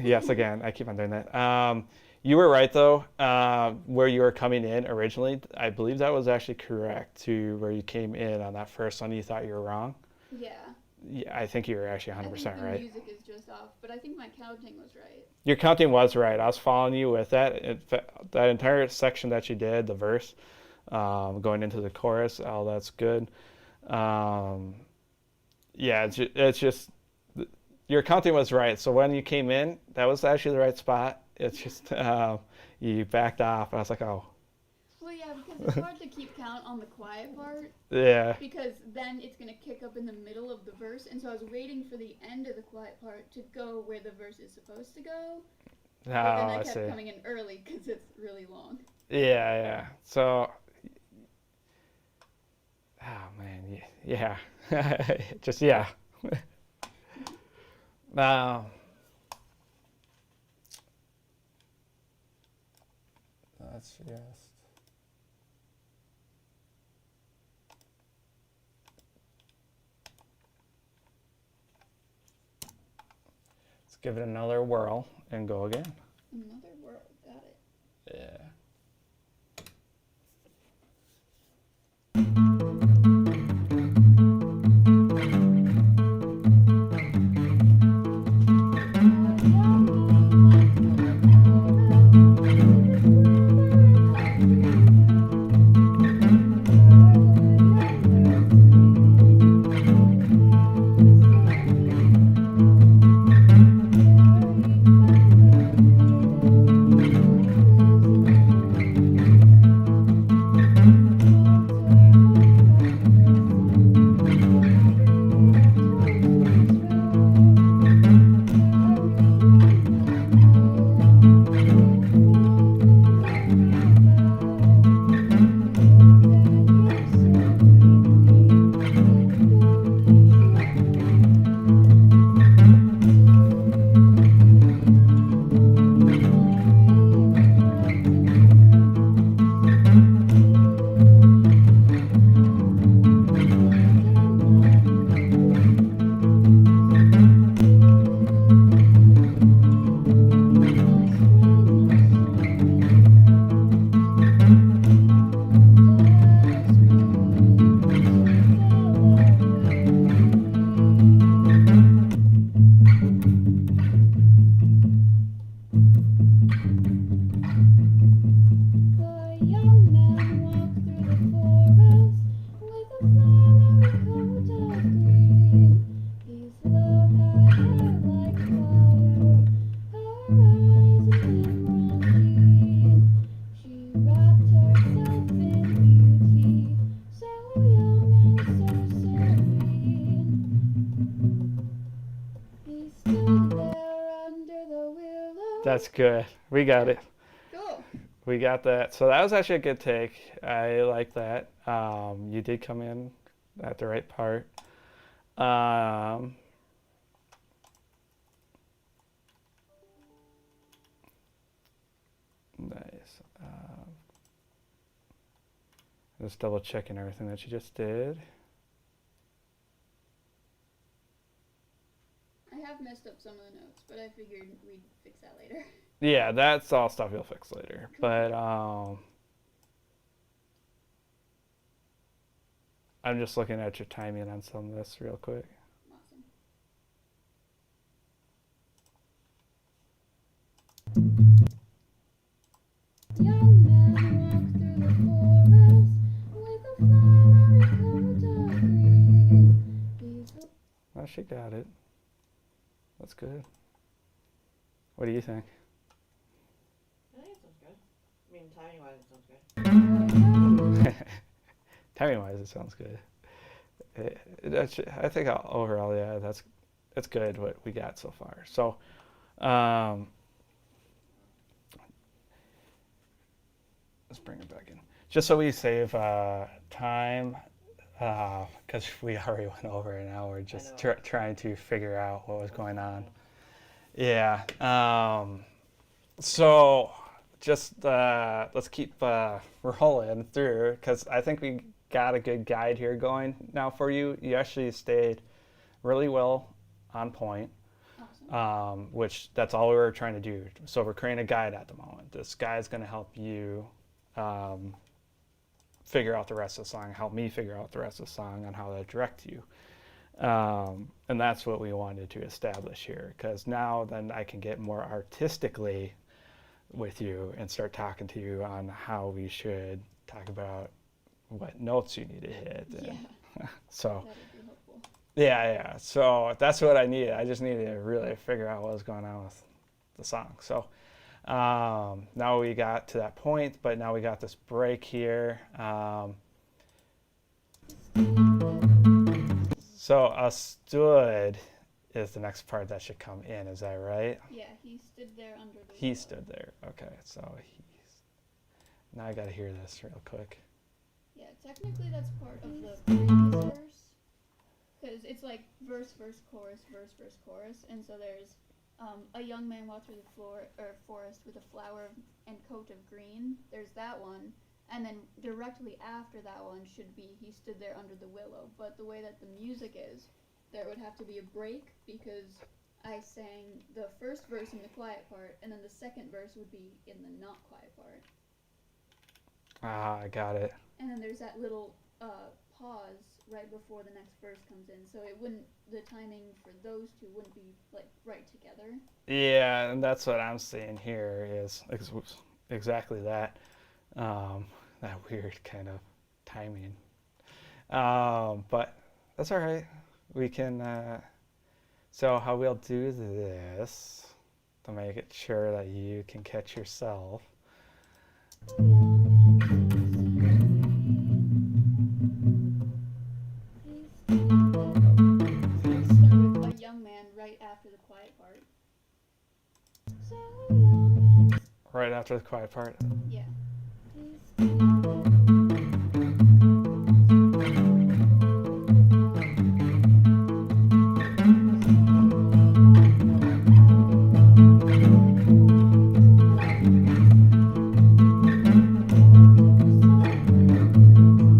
Yes, again, I keep on doing that. You were right though. Where you were coming in originally, I believe that was actually correct to where you came in on that first one. You thought you were wrong. Yeah. Yeah, I think you were actually I think 100% the right. music is just off, but I think my counting was right. Your counting was right. I was following you with that. That entire section that you did, the verse, going into the chorus, oh, that's good. Yeah, it's just your counting was right. So when you came in, that was actually the right spot. It's just you backed off. I was like, oh, Well, yeah, because it's hard to keep count on the quiet part yeah. because then it's gonna kick up in the middle of the verse, and so I was waiting for the end of the quiet part to go where the verse is supposed to go. Oh, But then I I kept see. coming in early because it's really long. Yeah. So, oh man, yeah. Just yeah. Now, let's just. Let's give it another whirl and go again. Another world. Got it. Yeah. That's good. We got it. Cool. We got that. So that was actually a good take. I like that. You did come in at the right part. Nice. Just double checking everything that you just did. I have messed up some of the notes, but I figured we'd fix that later. Yeah, that's all stuff you'll fix later. Cool. But I'm just looking at your timing on some of this real quick. Awesome. Young man walks through the forest with a flowery coat of green. He's Oh, she got it. That's good. What do you think? I think it sounds good. I mean, timing wise, it sounds good. Timing wise, it sounds good. I think overall, yeah, that's good what we got so far. So, let's bring it back in. Just so we save time, because we already went over an hour just know. trying to figure out what was going on. Yeah. So just let's keep rolling through because I think we got a good guide here going now for you. You actually stayed really well on point, Awesome. which that's all we were trying to do. So we're creating a guide at the moment. This guide is going to help you figure out the rest of the song, help me figure out the rest of the song on how to direct you. And that's what we wanted to establish here because now then I can get more artistically with you and start talking to you on how we should talk about what notes you need to hit. Yeah, So that would be helpful. yeah. So that's what I needed. I just needed to really figure out what was going on with the song. So now we got to that point, but now we got this break here. So a stood is the next part that should come in. Is that right? Yeah, he stood there under the He willow. stood there. Okay, so he's. Now I got to hear this real quick. Yeah, technically that's part of the previous verse. Because it's like verse, chorus, verse, chorus. And so there's a young man walked through the forest with a flower and coat of green. There's that one. And then directly after that one should be he stood there under the willow. But the way that the music is, there would have to be a break because I sang the first verse in the quiet part, and then the second verse would be in the not quiet part. Ah, I got it. And then there's that little pause right before the next verse comes in, so it wouldn't, the timing for those two wouldn't be like right together. Yeah, and that's what I'm seeing here is exactly that. That weird kind of timing. But that's all right. We can. So how we'll do this to make it sure that you can catch yourself. Start with a young man right after the quiet part. Right after the quiet part. Yeah.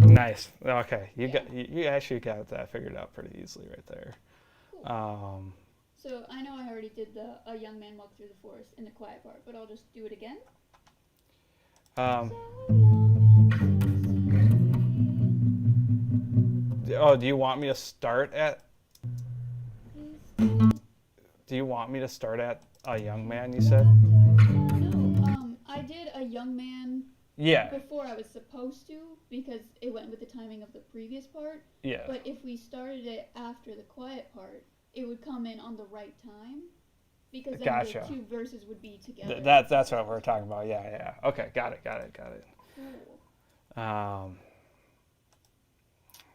Nice. Okay, you Yeah. got you actually got that figured out pretty easily right there. Cool. So I know I already did the a young man walk through the forest in the quiet part, but I'll just do it again. Oh, do you want me to start at? Do you want me to start at a young man? You said. No, I did a young man Yeah. before I was supposed to because it went with the timing of the previous part. Yeah. But if we started it after the quiet part, it would come in on the right time because then Gotcha. the two verses would be together. That's what we're talking about. Yeah, yeah. Okay, got it. Cool.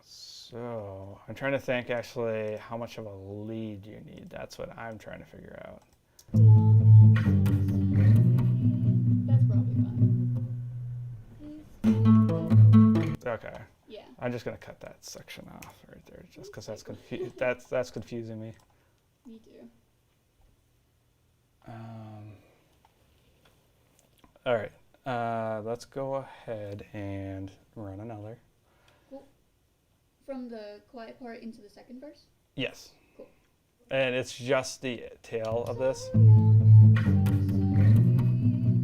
So I'm trying to think actually how much of a lead you need. That's what I'm trying to figure out. That's probably fine. Okay. Yeah. I'm just gonna cut that section off right there, just because that's confusing me. Me too. All right. Let's go ahead and run another. From the quiet part into the second verse? Yes. Cool. And it's just the tail of this.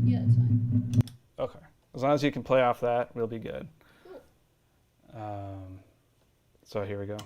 Yeah, that's fine. Okay. As long as you can play off that, we'll be good. Cool. So here we go.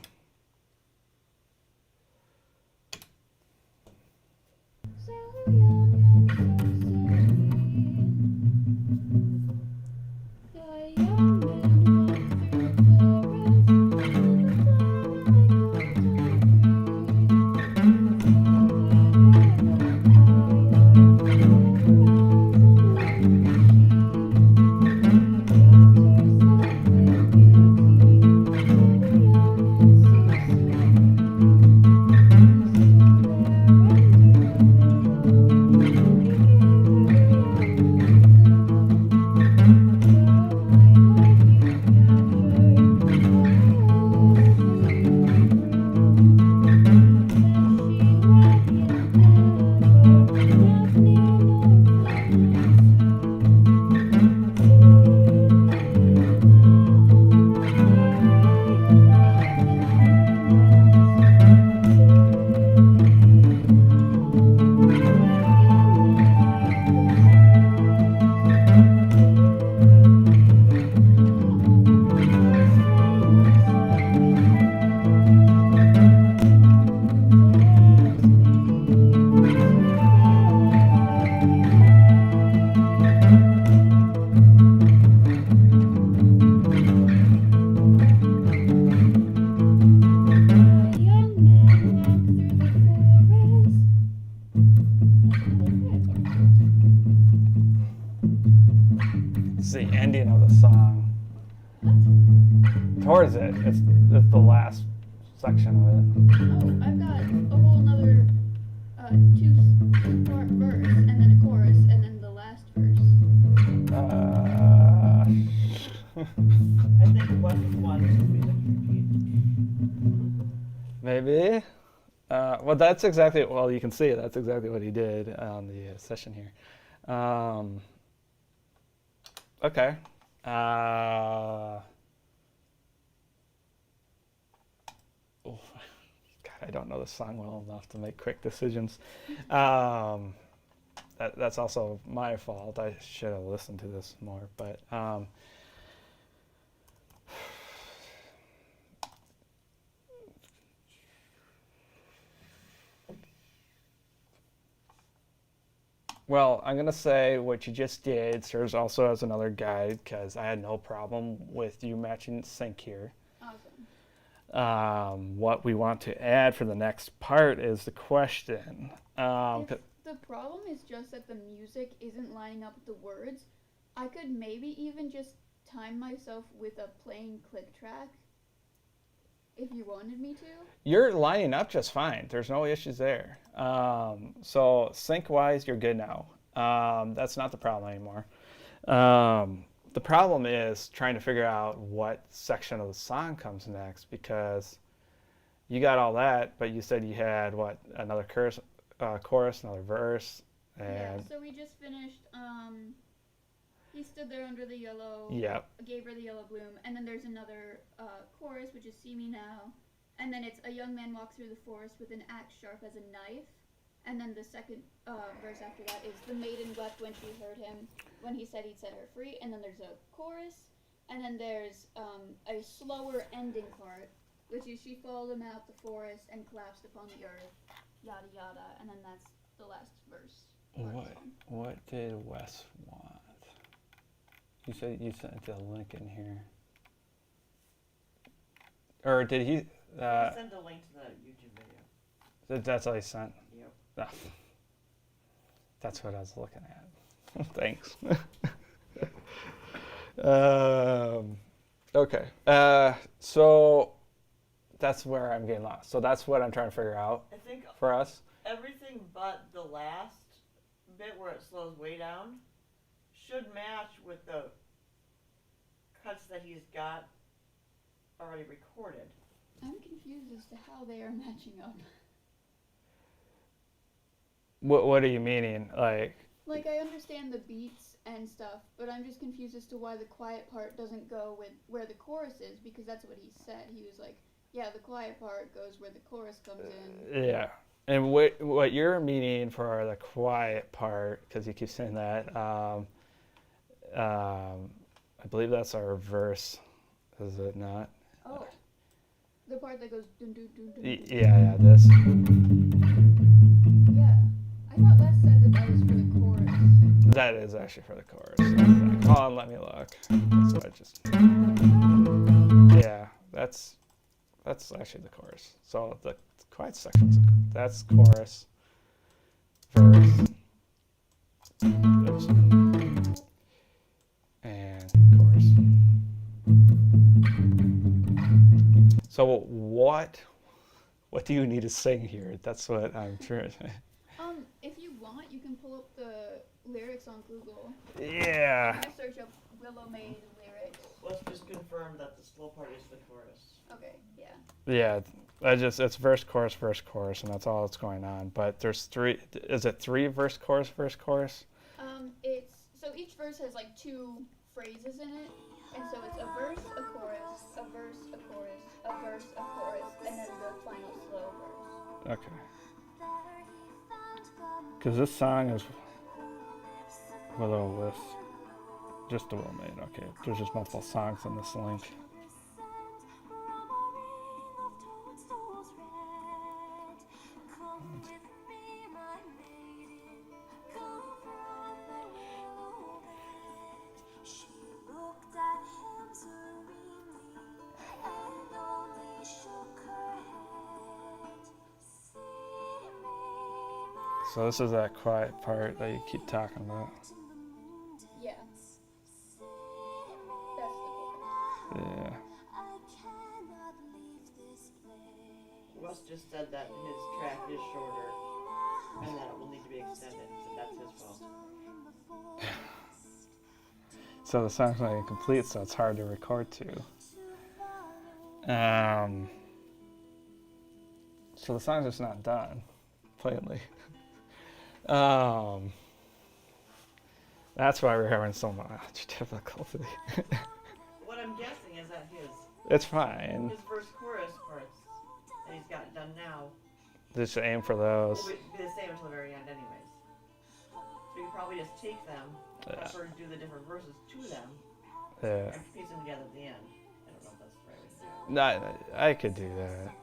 It's the ending of the song. Towards it. It's the last section of it. Oh, I've got a whole nother two-part verse, and then a chorus, and then the last verse. I think one music repeat. Maybe. Well, that's exactly. Well, you can see that's exactly what he did on the session here. Okay. Oh, God, I don't know the song well enough to make quick decisions. That's also my fault. I should have listened to this more, but well, I'm gonna say what you just did serves also as another guide because I had no problem with you matching sync here. Awesome. What we want to add for the next part is the question. If the problem is just that the music isn't lining up with the words, I could maybe even just time myself with a plain click track if you wanted me to. You're lining up just fine. There's no issues there. So sync-wise, you're good now. That's not the problem anymore. The problem is trying to figure out what section of the song comes next because you got all that, but you said you had what, another chorus, another verse, and Yeah, so we just finished, he stood there under the yellow, yep. gave her the yellow bloom, and then there's another chorus, which is See Me Now, and then it's a young man walks through the forest with an axe sharp as a knife, and then the second verse after that is the maiden wept when she heard him, when he said he'd set her free, and then there's a chorus, and then there's a slower ending part, which is she followed him out the forest and collapsed upon the earth, yada yada, and then that's the last verse. part of the song. What did Wes want? You said you sent the link in here. Or did he? I sent a link to the YouTube video. That's all he sent? Yep. Ah, that's what I was looking at. Thanks. Okay. So that's where I'm getting lost. So that's what I'm trying to figure out I think for us. everything but the last bit where it slows way down should match with the cuts that he's got already recorded. I'm confused as to how they are matching up. What are you meaning? Like, I understand the beats and stuff, but I'm just confused as to why the quiet part doesn't go with where the chorus is, because that's what he said. He was like, yeah, the quiet part goes where the chorus comes in. Yeah. And what you're meaning for the quiet part, because you keep saying that, I believe that's our verse, is it not? Oh. The part that goes dun dun dun dun. Yeah, this. Yeah. I thought Wes said that was for the chorus. That is actually for the chorus. Hold on, let me look. That's what I just. Yeah, that's actually the chorus. So the quiet sections, that's chorus, verse, oops, and chorus. So what do you need to sing here? That's what I'm trying. If you want, you can pull up the lyrics on Google. Yeah. You can search up Willow Maid lyrics. Let's just confirm that the slow part is the chorus. Okay, yeah. Yeah, it's verse, chorus, and that's all that's going on. But there's three. Is it three verse, chorus? It's so each verse has like two phrases in it, and so it's a verse, a chorus, a verse, a chorus, a verse, a chorus, and then the final slow verse. Okay. Because this song is Willow with just a Willow Maid. Okay, there's just multiple songs in this link. So this is that quiet part that you keep talking about. Yeah. That's the chorus. Yeah. Russ just said that his track is shorter and that it will need to be extended, so that's his fault. So the song's not incomplete, so it's hard to record to. So the song's just not done, plainly. That's why we're having so much difficulty. What I'm guessing is that It's fine. his verse chorus parts, and he's got done now Just aim for those. will be the same until the very end anyways. So you could probably just take them, have her do the different verses to them, Yeah. and piece them together at the end. I don't know if that's the right way to do it. I could do that.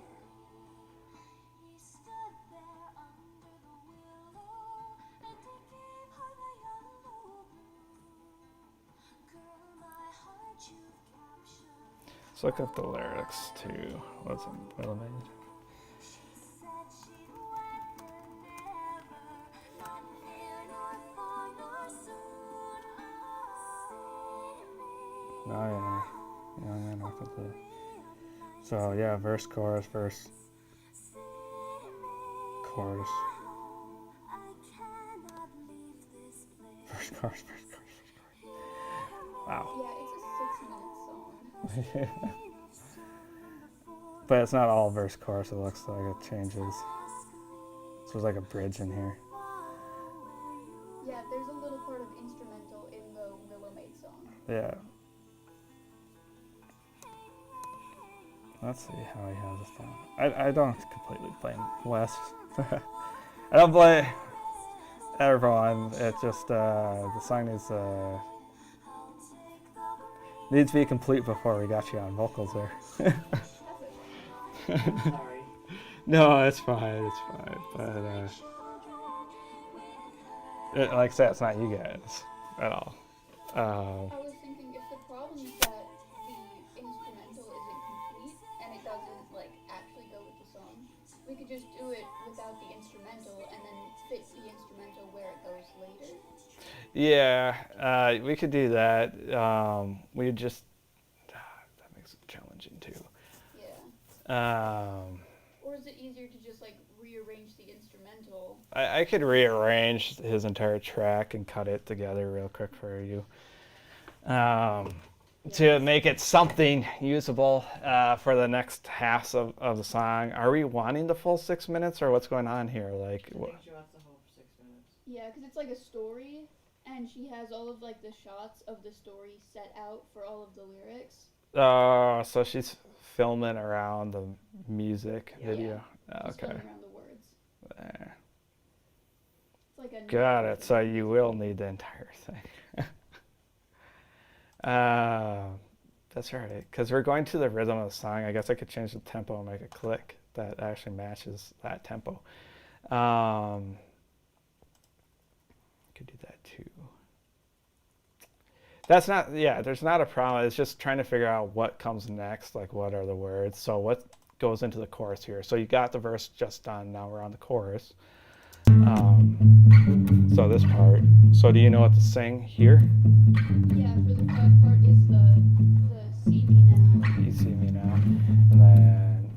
Let's look up the lyrics to what's in Willamette. Oh yeah, young and off of the. So yeah, verse, chorus, chorus. Verse, chorus. Wow. Yeah, it's a 6-minute song. But it's not all verse, chorus. It looks like it changes. So there's like a bridge in here. Yeah, there's a little part of instrumental in the Willow Maid song. Yeah. Let's see how he has this down. I don't completely blame Wes. I don't blame everyone. It just the song needs to be complete before we got you on vocals there. That's okay. I'm sorry. No, it's fine. But like I said, it's not you guys at all. I was thinking if the problem is that the instrumental isn't complete and it doesn't like actually go with the song, we could just do it without the instrumental and then fit the instrumental where it goes later. Yeah, we could do that. We just that makes it challenging too. Yeah. Or is it easier to just like rearrange the instrumental? I could rearrange his entire track and cut it together real quick for you to make it something usable for the next half of the song. Are we wanting the full 6 minutes or what's going on here? Like, I think she wants the whole 6 minutes. Yeah, because it's like a story, and she has all of like the shots of the story set out for all of the lyrics. so she's filming around the music Yeah. video. Just Okay. filling around the words. There. It's like a Got it. So you will need the entire thing. That's right. Because we're going to the rhythm of the song. I guess I could change the tempo and make a click that actually matches that tempo. Could do that too. That's not, yeah, there's not a problem. It's just trying to figure out what comes next, like what are the words. So what goes into the chorus here? So you got the verse just done. Now we're on the chorus. So this part. So do you know what to sing here? Yeah, for the first part is the see me now. You see me now. And then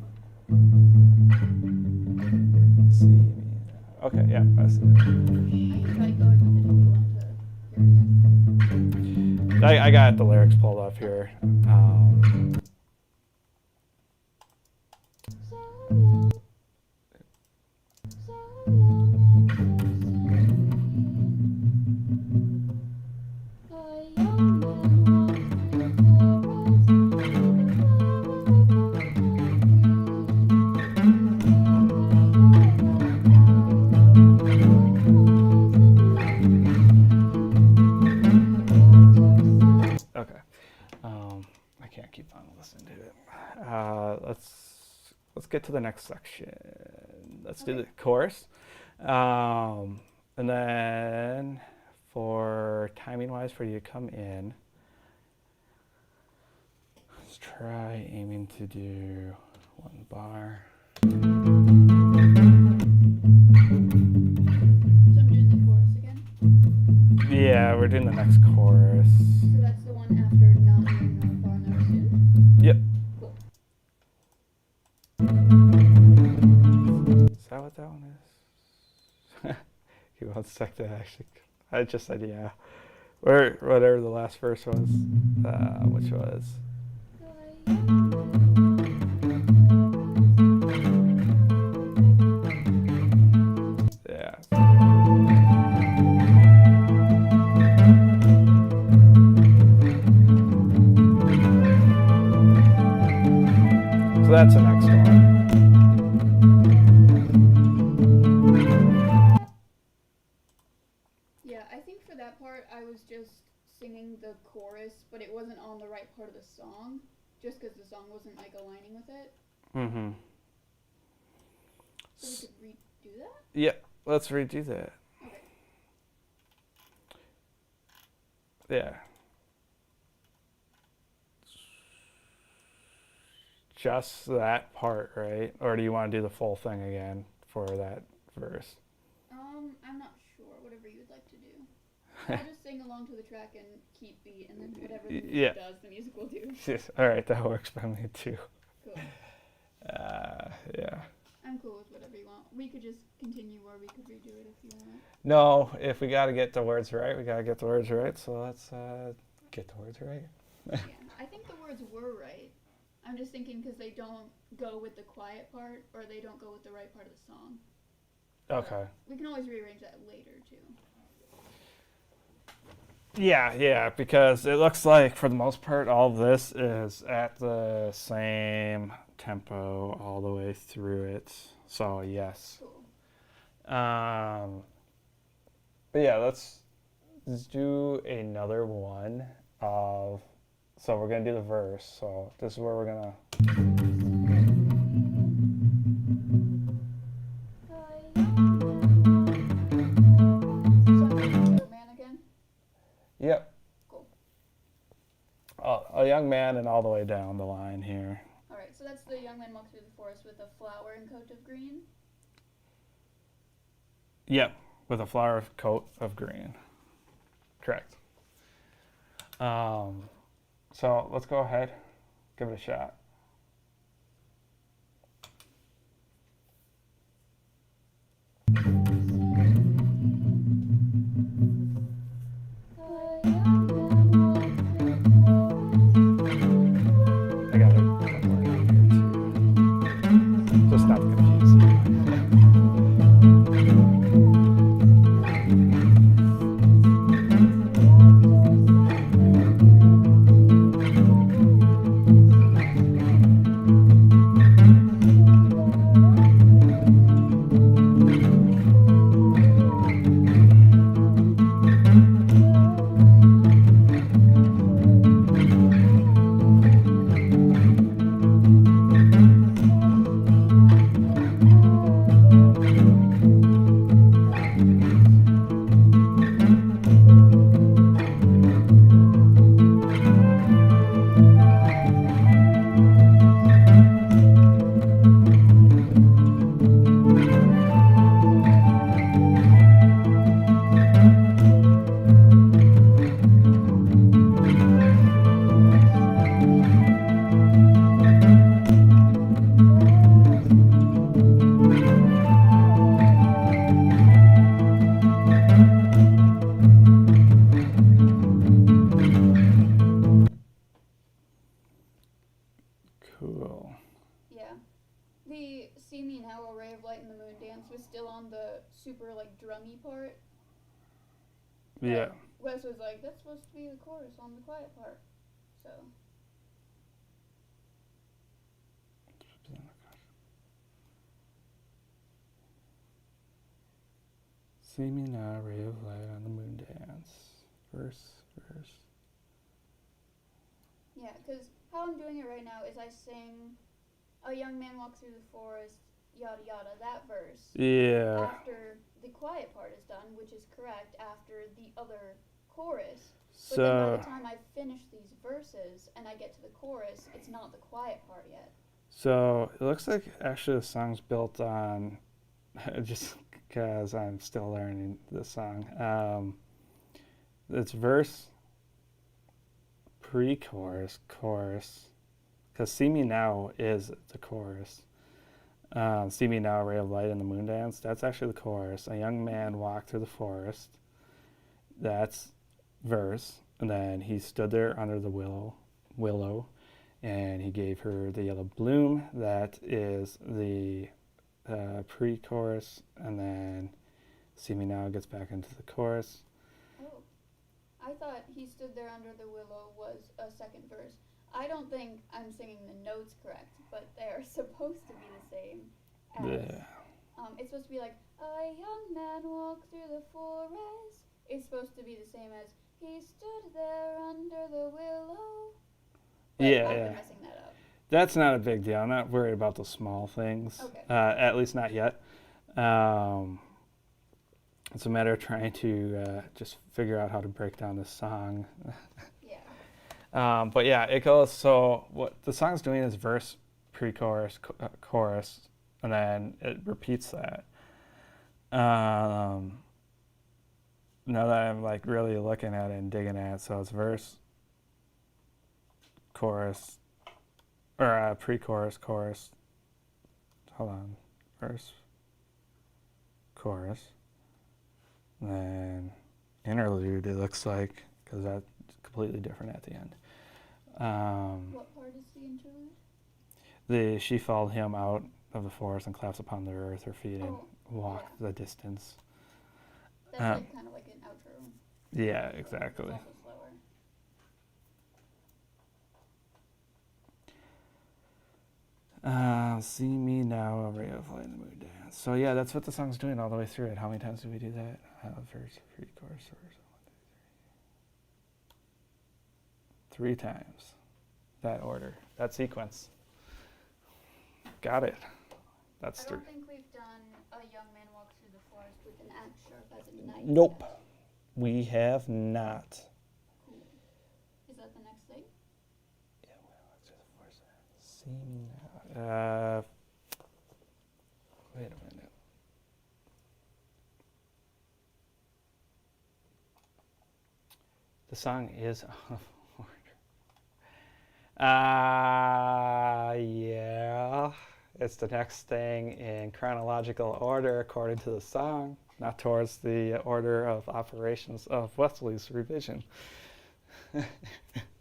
see me now. Okay, yeah, that's it. I can try going with it if you want to hear it again. I got the lyrics pulled up here. Okay. I can't keep on listening to it. Let's get to the next section. Let's do the chorus. And then for timing wise for you to come in, let's try aiming to do 1 bar. So I'm doing the chorus again. Yeah, we're doing the next chorus. So that's the one after not near nor far nor soon. Yep. Cool. Is that what that one is? Give 1 sec to actually. I just said yeah. Or whatever the last verse was, which was. Yeah. So that's the next one. the chorus, but it wasn't on the right part of the song, just because the song wasn't like aligning with it. Mm-hmm. So we could redo that. Yeah, let's redo that. Okay. Yeah. Just that part, right? Or do you want to do the full thing again for that verse? I'm not sure. Whatever you'd like to do. I'll just sing along to the track and keep beat, and then whatever the music Yeah. does, the music will do. All right, that works by me too. Cool. Yeah. I'm cool with whatever you want. We could just continue, or we could redo it if you want. No, if we got to get the words right, we got to get the words right. So let's get the words right. Yeah, I think the words were right. I'm just thinking because they don't go with the quiet part, or they don't go with the right part of the song. Okay. We can always rearrange that later too. Yeah, because it looks like for the most part, all of this is at the same tempo all the way through it. So yes. Cool. But yeah, let's do another one of. So we're gonna do the verse. So this is where we're gonna. So I'm doing Young Man again. Yep. Cool. A young man and all the way down the line here. All right, so that's the young man walks through the forest with a flower and coat of green. Yep, with a flower coat of green. Correct. So let's go ahead, give it a shot. I got it somewhere here too. Just not to confuse you. Cool. Yeah. The See Me Now, A Ray of Light in the Moon dance was still on the super like drummy part. Yeah. Wes was like, that's supposed to be the chorus on the quiet part. So See me now, ray of light on the moon dance. Verse. yeah, because how I'm doing it right now is I sing, a young man walks through the forest, yada yada, that verse. Yeah. After the quiet part is done, which is correct, after the other chorus. But then by So the time I finish these verses and I get to the chorus, it's not the quiet part yet. it looks like actually the song's built on just because I'm still learning this song. It's verse, pre-chorus, chorus. Because See Me Now is the chorus. See Me Now, Ray of Light in the Moon Dance. That's actually the chorus. A young man walked through the forest. That's verse. And then he stood there under the willow, and he gave her the yellow bloom. That is the pre-chorus. And then See Me Now gets back into the chorus. Oh. I thought he stood there under the willow was a second verse. I don't think I'm singing the notes correct, but they're supposed to be the same as. Yeah. It's supposed to be like, a young man walked through the forest. It's supposed to be the same as, He stood there under the willow. Yeah, I've yeah. been messing that up. That's not a big deal. I'm not worried about the small things. Okay. At least not yet. It's a matter of trying to just figure out how to break down this song. Yeah. But yeah, it goes. So what the song's doing is verse, pre-chorus, chorus, and then it repeats that. Now that I'm like really looking at it and digging at it, so it's verse, chorus, or pre-chorus, chorus. Hold on, verse, chorus, then interlude. It looks like because that's completely different at the end. What part is the interlude? She followed him out of the forest and claps upon the earth, her feet, and walked the distance. That's like kind of like an outro. Yeah, It's exactly. also slower. See me now, a ray of light in the mood dance. So yeah, that's what the song's doing all the way through it. How many times do we do that? Verse, pre-chorus, verse. 3 times. That order, that sequence. Got it. That's I 3. don't think we've done A Young Man Walks Through the Forest with an F sharp as in night. Nope, we have not. Is that the next thing? See me now. Wait a minute. The song is out of order. Yeah. It's the next thing in chronological order according to the song, not towards the order of operations of Wesley's revision.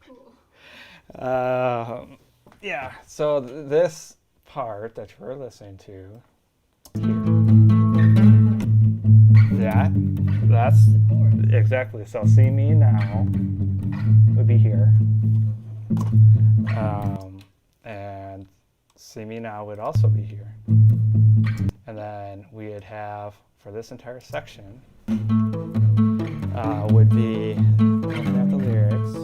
Cool. Yeah, so this part that you're listening to here, that's The chorus. exactly. So see me now would be here, and see me now would also be here, and then we'd have for this entire section would be looking at the lyrics.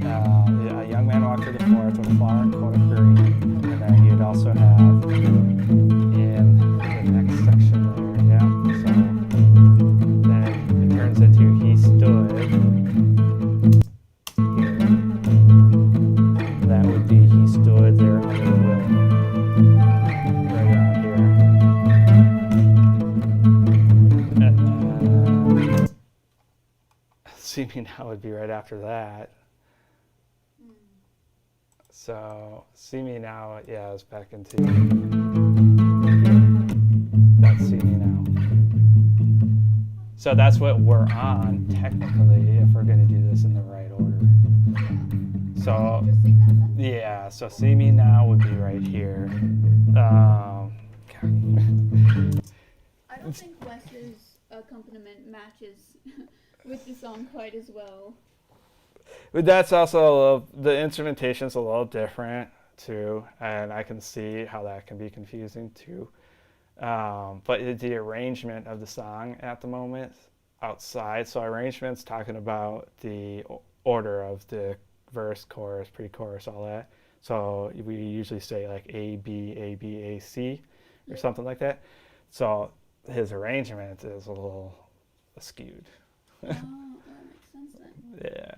A young man walked through the forest with a flower and coat of green, and then you'd also have in the next section there, yeah. So then it turns into he stood here. That would be he stood there under the willow, right around here. And then see me now would be right after that. So, see me now, yeah, is back into here. That's see me now. So that's what we're on, technically, if we're going to do this in the right order. So, Just sing that then. yeah, so see me now would be right here. I don't think Wes's accompaniment matches with the song quite as well. But that's also a little, the instrumentation's a little different too, and I can see how that can be confusing too. But the arrangement of the song at the moment outside, so arrangement's talking about the order of the verse, chorus, pre-chorus, all that. So we usually say like A, B, A, B, A, C, or something like that. So his arrangement is a little skewed. Oh, that makes sense then. Yeah.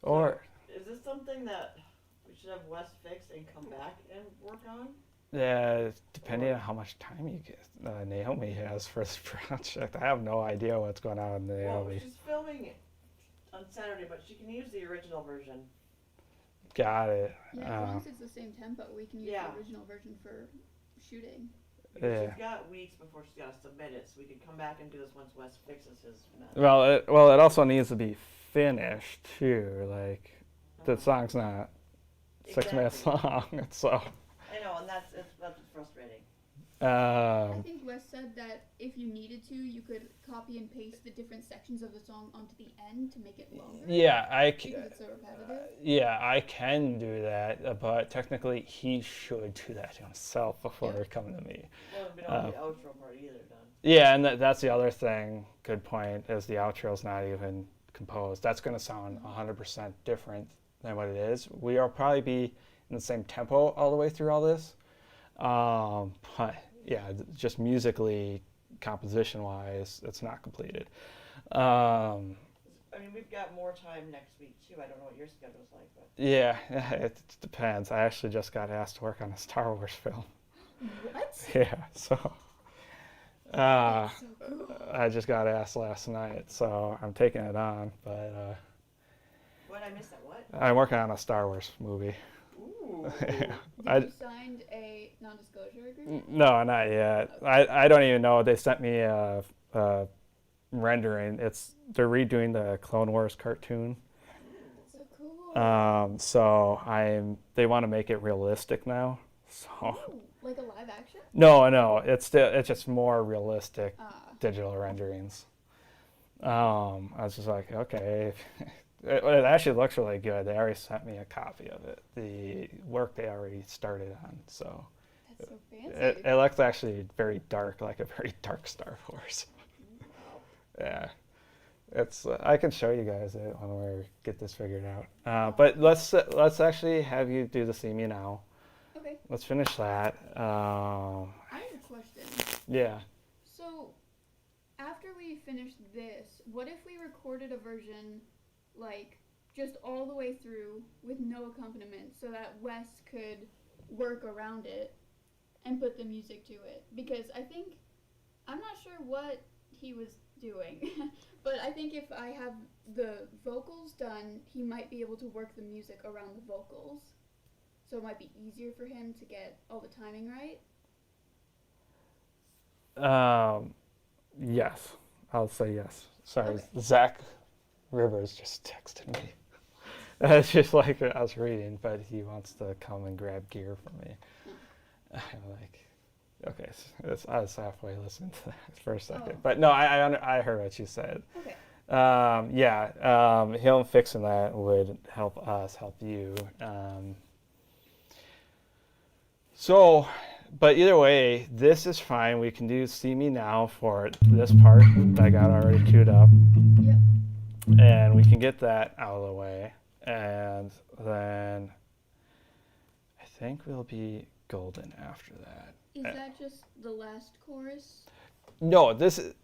Or Is this something that we should have Wes fix and come back and work on? yeah, depending on how much time you get, Naomi has for this project. I have no idea what's going on with Well, Naomi. she's filming it on Saturday, but she can use the original version. Got it. Yeah, as long as it's the same tempo, we can use Yeah. the original version for shooting. Because Yeah. she's got weeks before she's got to submit it, so we can come back and do this once Wes fixes his mess. Well, it also needs to be finished too. Like the song's not 6 minutes Exactly. long, so. I know, and that's frustrating. I think Wes said that if you needed to, you could copy and paste the different sections of the song onto the end to make it longer. Yeah, Because it's so repetitive. I can do that, but technically he should do that himself before Yeah. coming to me. Well, we don't have the outro part either done. Yeah, and that's the other thing. Good point. Is the outro's not even composed. That's going to sound 100% different than what it is. We'll probably be in the same tempo all the way through all this. But yeah, just musically, composition-wise, it's not completed. I mean, we've got more time next week too. I don't know what your schedule's like, but Yeah, it depends. I actually just got asked to work on a Star Wars film. What? Yeah, so That's so cool. I just got asked last night, so I'm taking it on. But what I missed that what? I'm working on a Star Wars movie. Ooh. Did I- you signed a non-disclosure agreement? No, not yet. I don't even know. They sent me a rendering. They're redoing the Clone Wars cartoon. So cool. So they want to make it realistic now. So Ooh, like a live action? no, it's just more realistic Ah. digital renderings. I was just like, okay. It actually looks really good. They already sent me a copy of it. The work they already started on. So That's so fancy. it looks actually very dark, like a very dark Star Wars. Yeah. It's I can show you guys it when we get this figured out. But let's actually have you do the See Me Now. Okay, Let's finish that. I have a question. Yeah. So, after we finish this, what if we recorded a version, like, just all the way through with no accompaniment so that Wes could work around it and put the music to it? Because I'm not sure what he was doing, but I think if I have the vocals done, he might be able to work the music around the vocals. So it might be easier for him to get all the timing right. Yes. I'll say yes. Sorry, Okay. Zach Rivers just texted me. It's just like I was reading, but he wants to come and grab gear from me. I'm like, okay, I was halfway listening to that for a second, Oh. but no, I heard what you said. Okay. Him fixing that would help us help you. So, but either way, this is fine. We can do See Me Now for this part that I got already queued up. Yep. And we can get that out of the way. And then I think we'll be golden after that. Is that just the last chorus? No, this is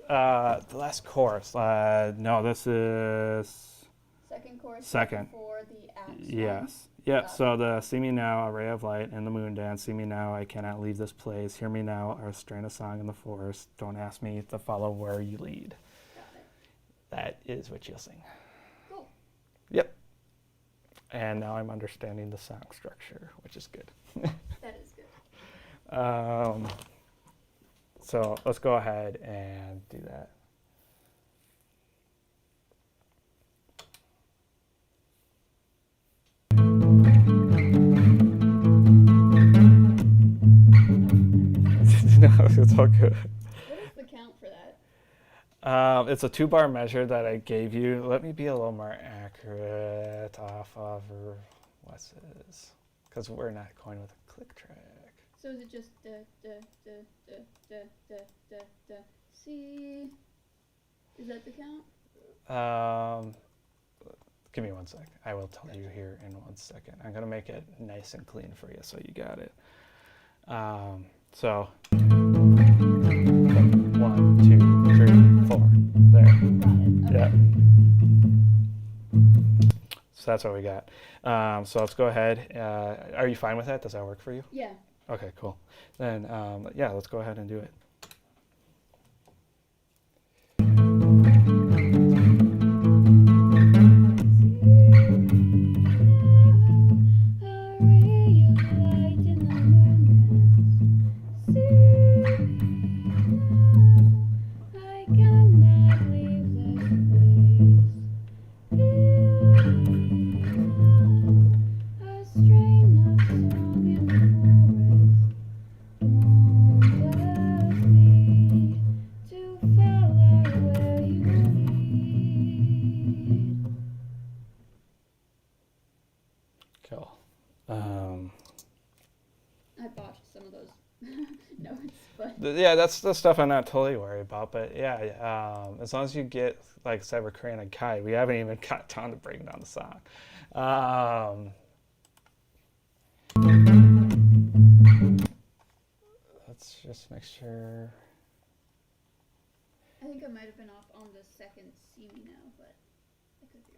the last chorus. No, this is Second chorus. Second. For the act. yes. Yeah, Got so the See Me Now, a ray of light in the moon dance. See me now, I cannot leave this place. Hear me now, our strain of song in the forest. Don't ask me to follow where you lead. Got it. That is what you'll sing. Cool. Yep. And now I'm understanding the song structure, which is good. That is good. So let's go ahead and do that. No, it's all good. What is the count for that? It's a 2-bar measure that I gave you. Let me be a little more accurate off of what's this? Because we're not going with a click track. So is it just C? Is that the count? Give me 1 sec. I will tell you here in 1 second. I'm gonna make it nice and clean for you, so you got it. So 1, 2, 3, 4. There. Got it. Okay. Yeah. So that's what we got. So let's go ahead. Are you fine with that? Does that work for you? Yeah. Okay, cool. Then, yeah, let's go ahead and do it. Cool. I botched some of those notes, but Yeah, that's the stuff I'm not totally worried about. But yeah, as long as you get, like I said, we're creating a guide. We haven't even got time to break down the song. Let's just make sure. I think I might have been off on the second "See Me Now," but I could be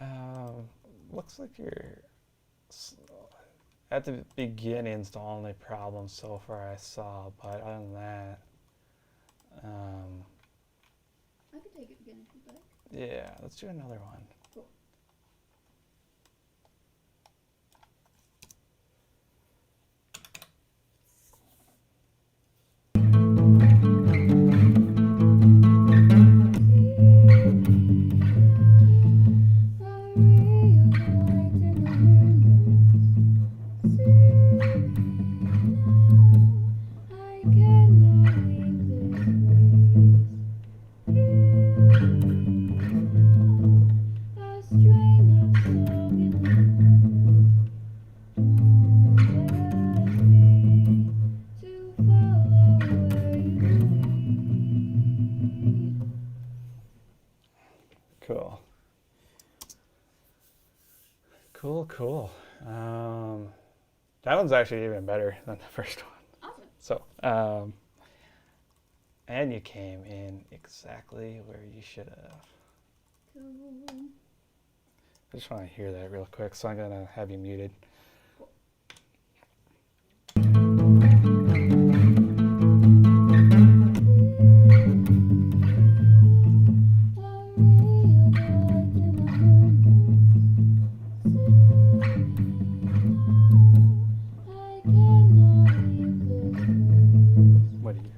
wrong. Looks like you're at the beginning's the only problem so far I saw. But other than that, I could take it again if you'd like. yeah, let's do another one. Cool. Cool. Cool. That one's actually even better than the first one. Awesome. So, and you came in exactly where you should have. Cool. I just want to hear that real quick, so I'm gonna have you muted. What do you?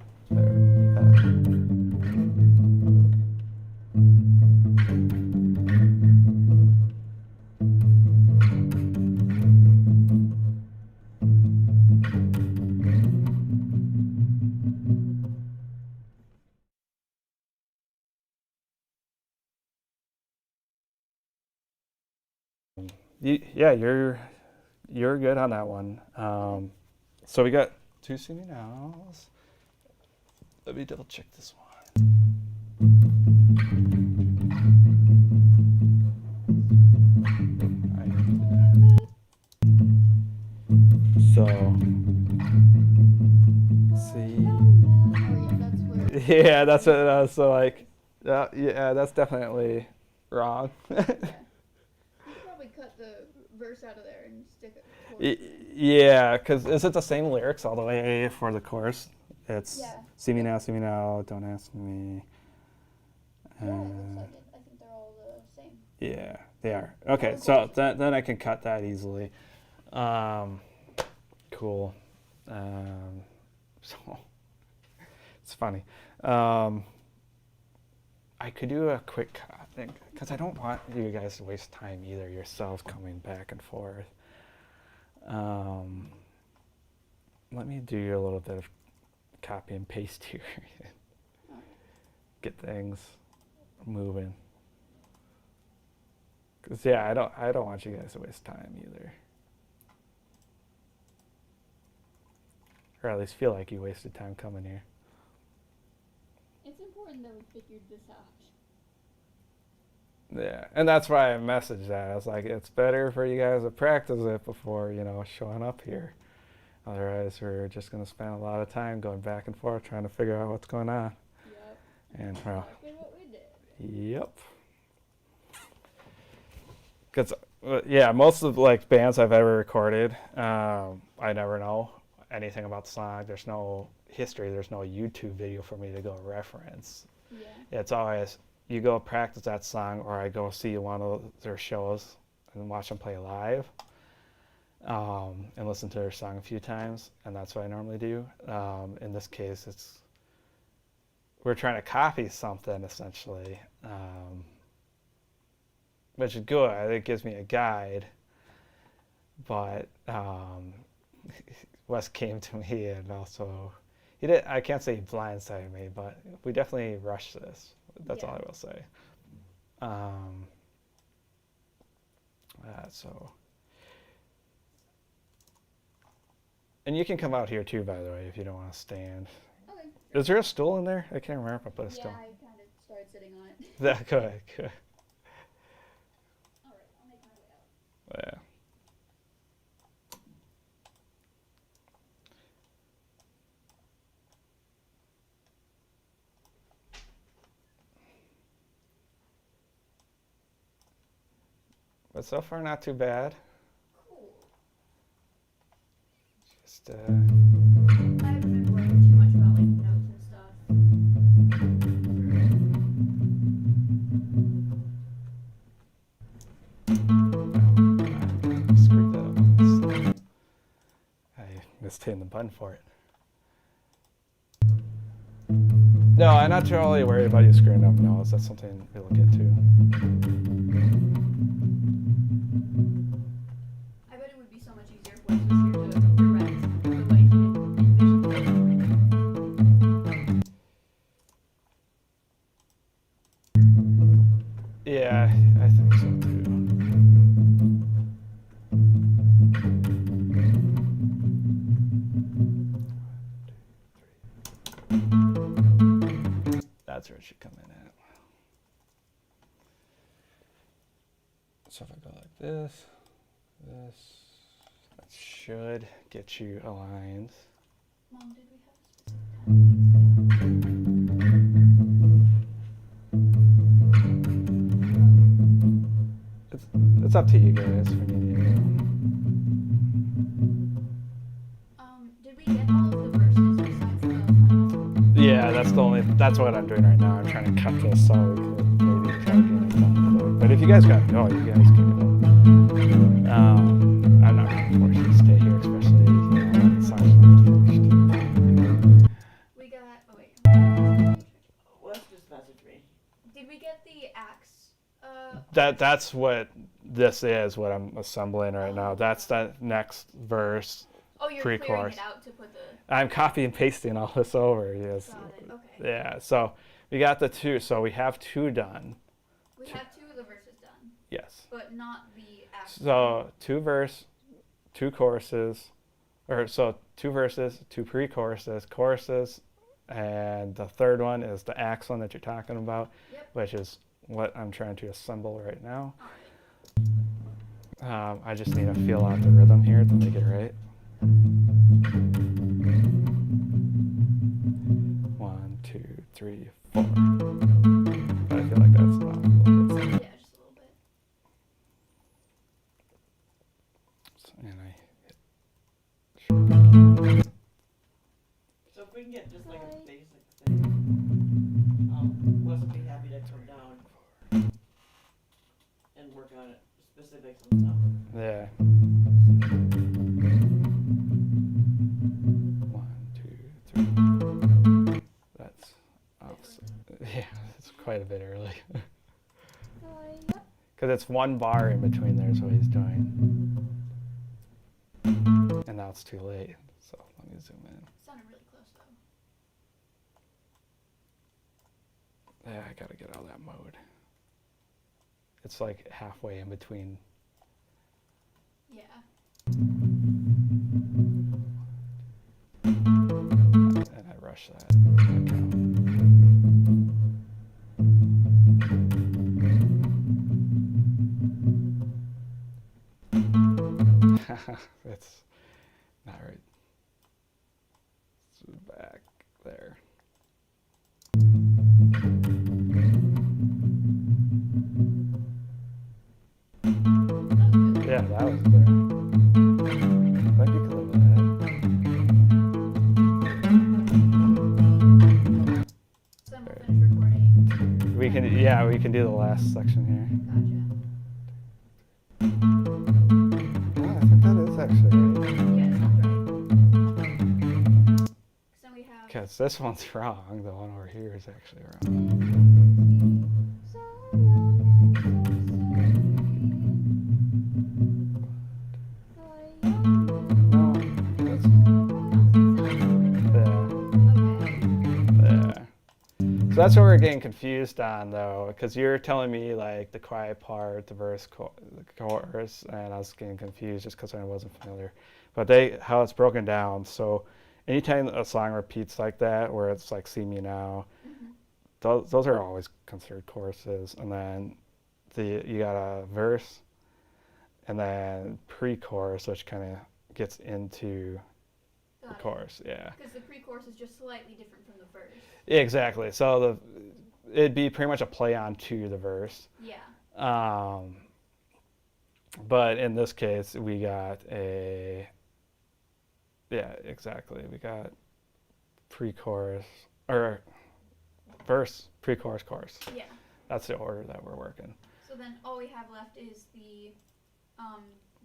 Yeah, you're good on that one. So we got two See Me Nows. Let me double check this one. So, see. Oh yeah, that's where. Yeah, that's it. So like, yeah, that's definitely wrong. You probably cut the verse out of there and stick it. towards Yeah, because is it the same lyrics all the way for the chorus? It's Yeah. see me now, don't ask me. Yeah, it looks like it. I think they're all the same. Yeah, they are. Okay, so then I can cut that easily. Cool. So it's funny. I could do a quick thing because I don't want you guys to waste time either yourselves coming back and forth. Let me do a little bit of copy and paste here. Get things moving. Cause yeah, I don't want you guys to waste time either. Or at least feel like you wasted time coming here. It's important that we figured this out. Yeah, and that's why I messaged that. I was like, it's better for you guys to practice it before, showing up here. Otherwise, we're just going to spend a lot of time going back and forth trying to figure out what's going on. Yep. And, well, Exactly what we did. yep. Because, yeah, most of like bands I've ever recorded, I never know anything about the song. There's no history. There's no YouTube video for me to go reference. Yeah. It's always you go practice that song, or I go see one of their shows and watch them play live, and listen to their song a few times, and that's what I normally do. In this case, we're trying to copy something essentially, which is good. It gives me a guide, but Wes came to me and also he did. I can't say he blindsided me, but we definitely rushed this. That's all I will say. So And you can come out here too, by the way, if you don't want to stand. Okay. Is there a stool in there? I can't remember if I put a Yeah, stool. I kind of started sitting on it. That good, good. Alright, I'll make my way out. Yeah. But so far, not too bad. Cool. Just I haven't been worried too much about like notes and stuff. I screwed that up. I missed hitting the button for it. No, I'm not totally worried about you screwing up notes. That's something we'll get to. I bet it would be so much easier if Wes was here to direct the way he envisioned it. Yeah, I think so too. That's where it should come in at. So if I go like this, that should get you aligned. Mom, did we have a specific time? It's up to you guys when you need to. Did we get all of the verses besides the final? Yeah, that's what I'm doing right now. I'm trying to cut this so we could maybe try to get it done quick. But if you guys gotta go, you guys can go. I'm not gonna force you to stay here, especially when the song's not finished. We got. Oh wait. Wes just messaged me. Did we get the axe? That's what this is. What I'm assembling right now. That's that next verse. Oh, you're clearing Pre-chorus. it out to put the. I'm copy and pasting all this over. Yes. Got it. Okay. Yeah. So we got the two. So we have two done. We have two of the verses done, Yes. but not the axe. So two choruses, or so two verses, two pre-choruses, choruses, and the third one is the axe one that you're talking about, Yep. which is what I'm trying to assemble right now. All right. I just need to feel out the rhythm here to make it right. 1, 2, 3, 4. But I feel like that's not a little bit. Yeah, just a little bit. And I hit. So if we can get just like a basic thing, Wes will be happy to come down and work on it, specifics and stuff. Yeah. 1, 2, 3. That's opposite. Yeah, it's quite a bit early. Yep. Because it's one bar in between there is what he's doing. And now it's too late. So let me zoom in. Sounded really close though. Yeah, I gotta get out of that mode. It's like halfway in between. Yeah. And I rush that. It's not right. It's back there. Yeah, that was there. Might be cool with that. So then we'll finish recording. We can do the last section here. Gotcha. Oh, I think that is actually right. Yeah, it sounds right. 'Cause then we have. Because this one's wrong. The one over here is actually wrong. So young No, that's, yeah. So that's what we're getting confused on, though, because you're telling me like the quiet part, the verse, the chorus, and I was getting confused just because I wasn't familiar. But how it's broken down. So anytime a song repeats like that, where it's like "See Me Now," those are always considered choruses. And then you got a verse, and then pre-chorus, which kind of gets into the Got it. chorus. Yeah. Because the pre-chorus is just slightly different from the verse. Exactly. So it'd be pretty much a play on to the verse. Yeah. But in this case, we got we got pre-chorus or verse, pre-chorus, chorus. Yeah. That's the order that we're working. So then all we have left is the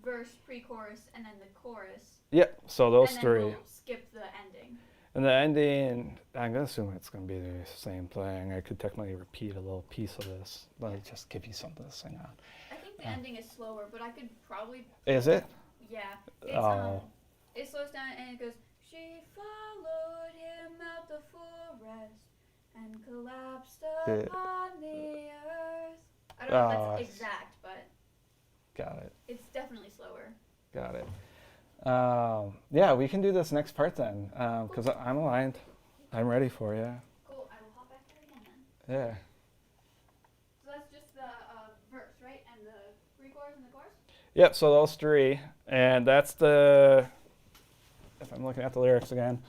verse, pre-chorus, and then the chorus. Yep. So those and then three. We'll skip the ending. And the ending, I'm going to assume it's going to be the same thing. I could technically repeat a little piece of this. Let me just give you something to sing on. I think the ending is slower, but I could probably. Is it? Yeah. It's, Oh. It slows down and it goes. She followed him out the forest and collapsed Yeah. upon the earth. I don't know if Oh, that's exact, but Got it. it's definitely slower. Got it. Yeah, we can do this next part then, because I'm aligned. I'm ready for you. Cool. I will hop back there again then. Yeah. So that's just the verse, right? And the pre-chorus and the chorus? Yep, so those three. And that's the, if I'm looking at the lyrics again.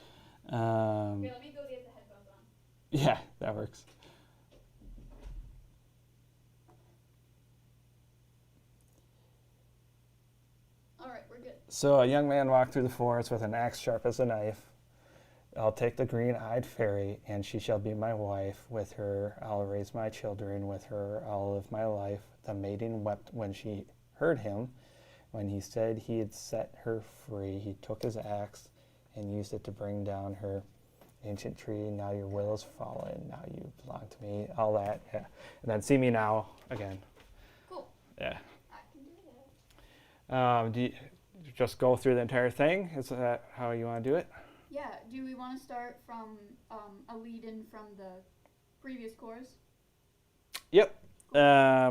Here, let me go get the headphones on. Yeah, that works. Alright, we're good. So a young man walked through the forest with an axe sharp as a knife. I'll take the green-eyed fairy, and she shall be my wife. With her I'll raise my children, with her I'll live my life. The maiden wept when she heard him. When he said he had set her free, he took his axe and used it to bring down her ancient tree. Now your will is fallen, now you belong to me. All that, yeah. And then See Me Now again. Cool. Yeah. I can do that. Do you just go through the entire thing? Is that how you want to do it? Yeah, do we want to start from a lead-in from the previous chorus? Yep.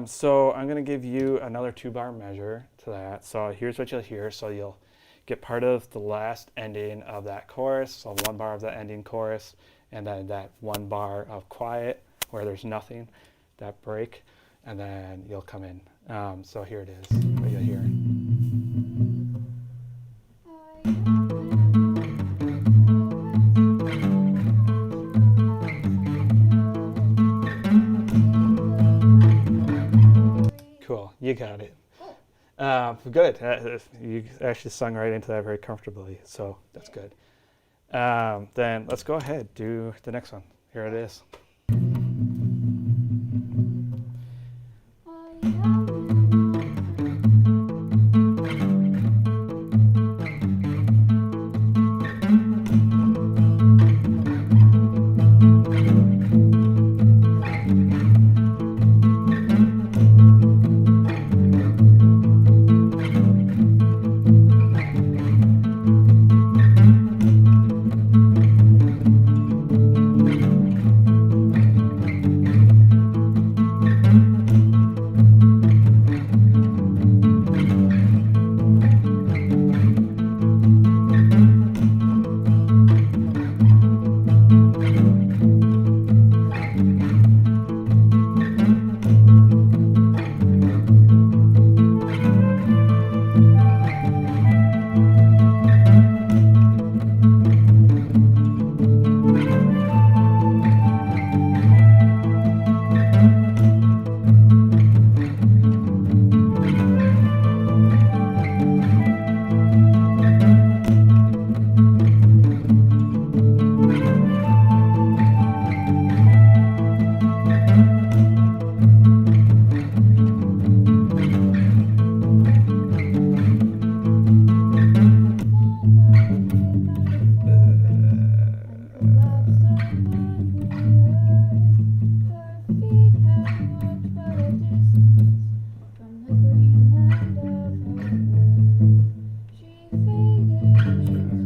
So I'm going to give you another 2-bar measure to that. So here's what you'll hear. So you'll get part of the last ending of that chorus, so 1 bar of the ending chorus, and then that 1 bar of quiet where there's nothing, that break, and then you'll come in. So here it is, what you'll hear. Cool, you got it. Good. You actually sung right into that very comfortably, so that's good. Then let's go ahead, do the next one. Here it is.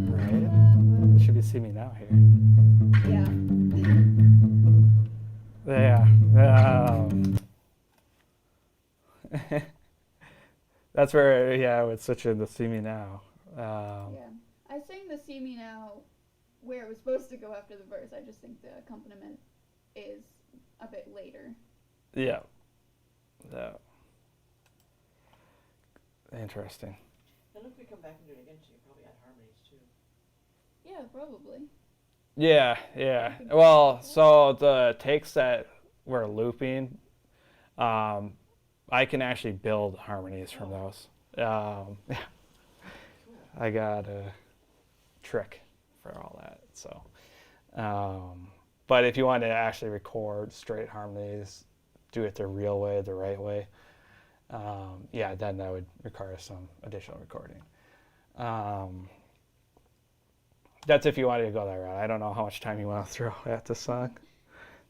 Right? It should be See Me Now here. Yeah. Yeah. That's where, yeah, I would switch into See Me Now. Yeah. I sang the See Me Now where it was supposed to go after the verse. I just think the accompaniment is a bit later. Yeah. Yeah. Interesting. And if we come back and do it again, she can probably add harmonies too. Yeah, probably. Yeah, yeah. Well, so the takes that we're looping, I can actually build harmonies from those. I got a trick for all that. So, but if you wanted to actually record straight harmonies, do it the real way, the right way, yeah, then that would require some additional recording. That's if you wanted to go that route. I don't know how much time you want to throw at this song.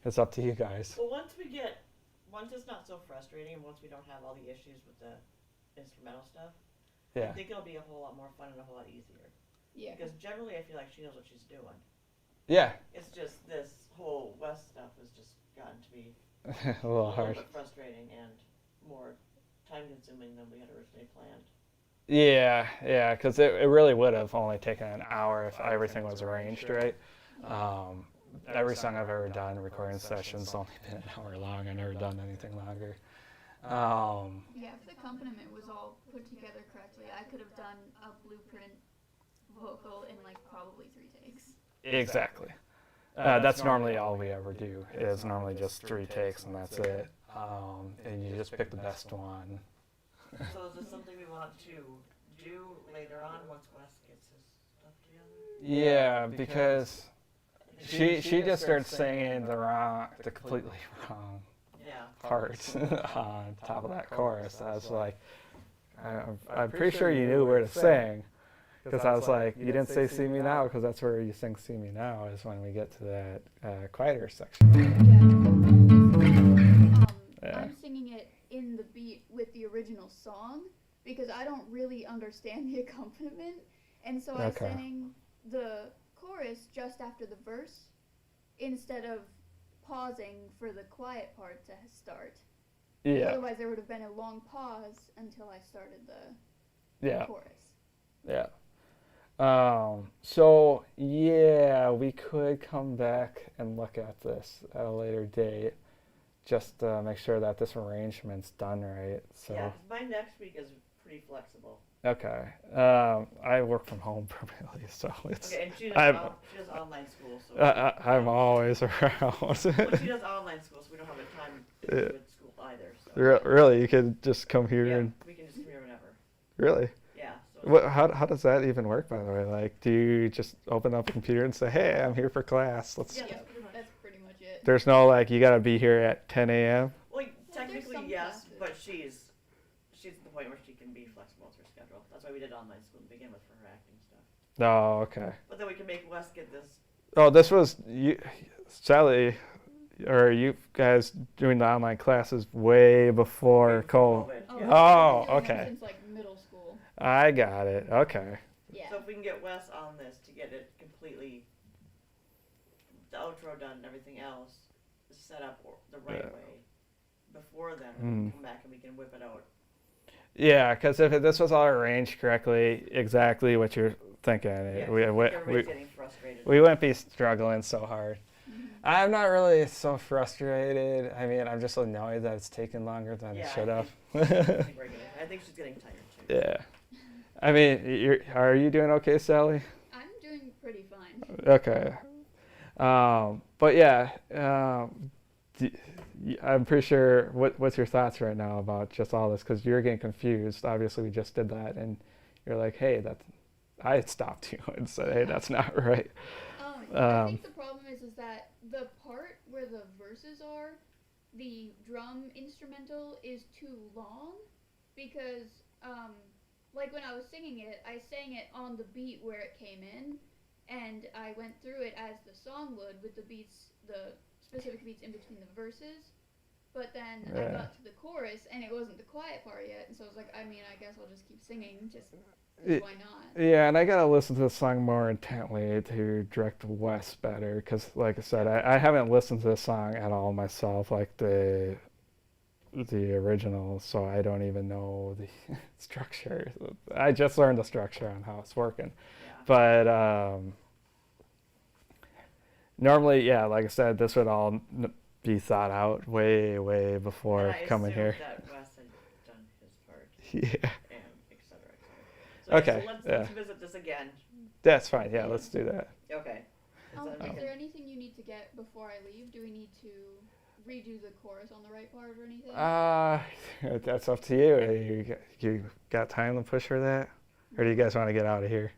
It's up to you guys. Well, once it's not so frustrating, and once we don't have all the issues with the instrumental stuff, I Yeah. think it'll be a whole lot more fun and a whole lot easier. Yeah. Because generally, I feel like she knows what she's doing. Yeah. It's just this whole West stuff has just gotten to be A little hard. bit frustrating and more time-consuming than we had originally planned. Yeah, yeah, because it really would have only taken an hour if everything was arranged right. Every song I've ever done, recording sessions, only been an hour long. I've never done anything longer. Yeah, if the accompaniment was all put together correctly, I could have done a blueprint vocal in like probably 3 takes. Exactly. That's normally all we ever do. Is normally just 3 takes and that's it. And you just pick the best one. So is this something we want to do later on once Wes gets his stuff together? Yeah, because she just started singing the completely wrong Yeah. part on top of that chorus. I was like, I'm pretty sure you knew where to sing. Because I was like, you didn't say "See Me Now" because that's where you sing "See Me Now" is when we get to that quieter section. Yeah. I'm singing it in the beat with the original song because I don't really understand the accompaniment, and so I Okay. sang the chorus just after the verse instead of pausing for the quiet part to start. Yeah, Otherwise, there would have been a long pause until I started the yeah, chorus. yeah. So yeah, we could come back and look at this at a later date, just to make sure that this arrangement's done right. So Yeah, 'cause my next week is pretty flexible. okay, I work from home permanently, so it's Okay, and she I'm- does online school, so I'm always around. well, she does online school, so we don't have a time to do it at school either. So Really, you could just come here yeah, and we can just come here whenever. really. Yeah. So What, how does that even work, by the way? Like, do you just open up a computer and say, "Hey, I'm here for class"? Let's. Yeah, Yeah, that's pretty much. that's pretty much it. There's no like, you gotta be here at 10 a.m. Well, there's technically some yes, classes. but she's at the point where she can be flexible with her schedule. That's why we did online school to begin with for her acting stuff. Oh, okay. But then we can make Wes get this. Oh, this was you, Sally, or you guys doing the online classes way before COVID. Oh, Yeah. Oh, I've been doing okay. them since like middle school. I got it. Okay. Yeah. So if we can get Wes on this to get it completely, the outro done and everything else set up the right Yeah. way, before then we Mm. can come back and we can whip it out. Yeah, because if this was all arranged correctly, exactly what you're thinking, Yeah, we everybody's getting frustrated. wouldn't be struggling so hard. Mhm. I'm not really so frustrated. I mean, I'm just annoyed that it's taken longer than it Yeah, should I have. think I think she's getting tired too. Yeah. I mean, are you doing okay, Sally? I'm doing pretty fine. Okay. But yeah, I'm pretty sure. What's your thoughts right now about just all this? Because you're getting confused. Obviously, we just did that, and you're like, "Hey, I stopped you and said, hey, that's not right." I think the problem is that the part where the verses are, the drum instrumental is too long because, like when I was singing it, I sang it on the beat where it came in, and I went through it as the song would with the beats, the specific beats in between the verses. But then I Yeah. got to the chorus and it wasn't the quiet part yet, and so I was like, I mean, I guess I'll just keep singing, just 'cause It- why not? Yeah, and I gotta listen to the song more intently to direct Wes better, because like I said, I haven't listened to the song at all myself. Like the original, so I don't even know the structure. I just learned the structure on how it's working. Yeah. But normally, yeah, like I said, this would all be thought out way before And I coming assumed here. that Wes had done his part, Yeah, and et cetera, et cetera. So, Okay, so let's yeah. visit this again. that's fine. Yeah, let's do that. Okay. So then we Is can- there anything you need to get before I leave? Do we need to redo the chorus on the right part or anything? That's up to you. You got time to push for that, or do you guys want to get out of here?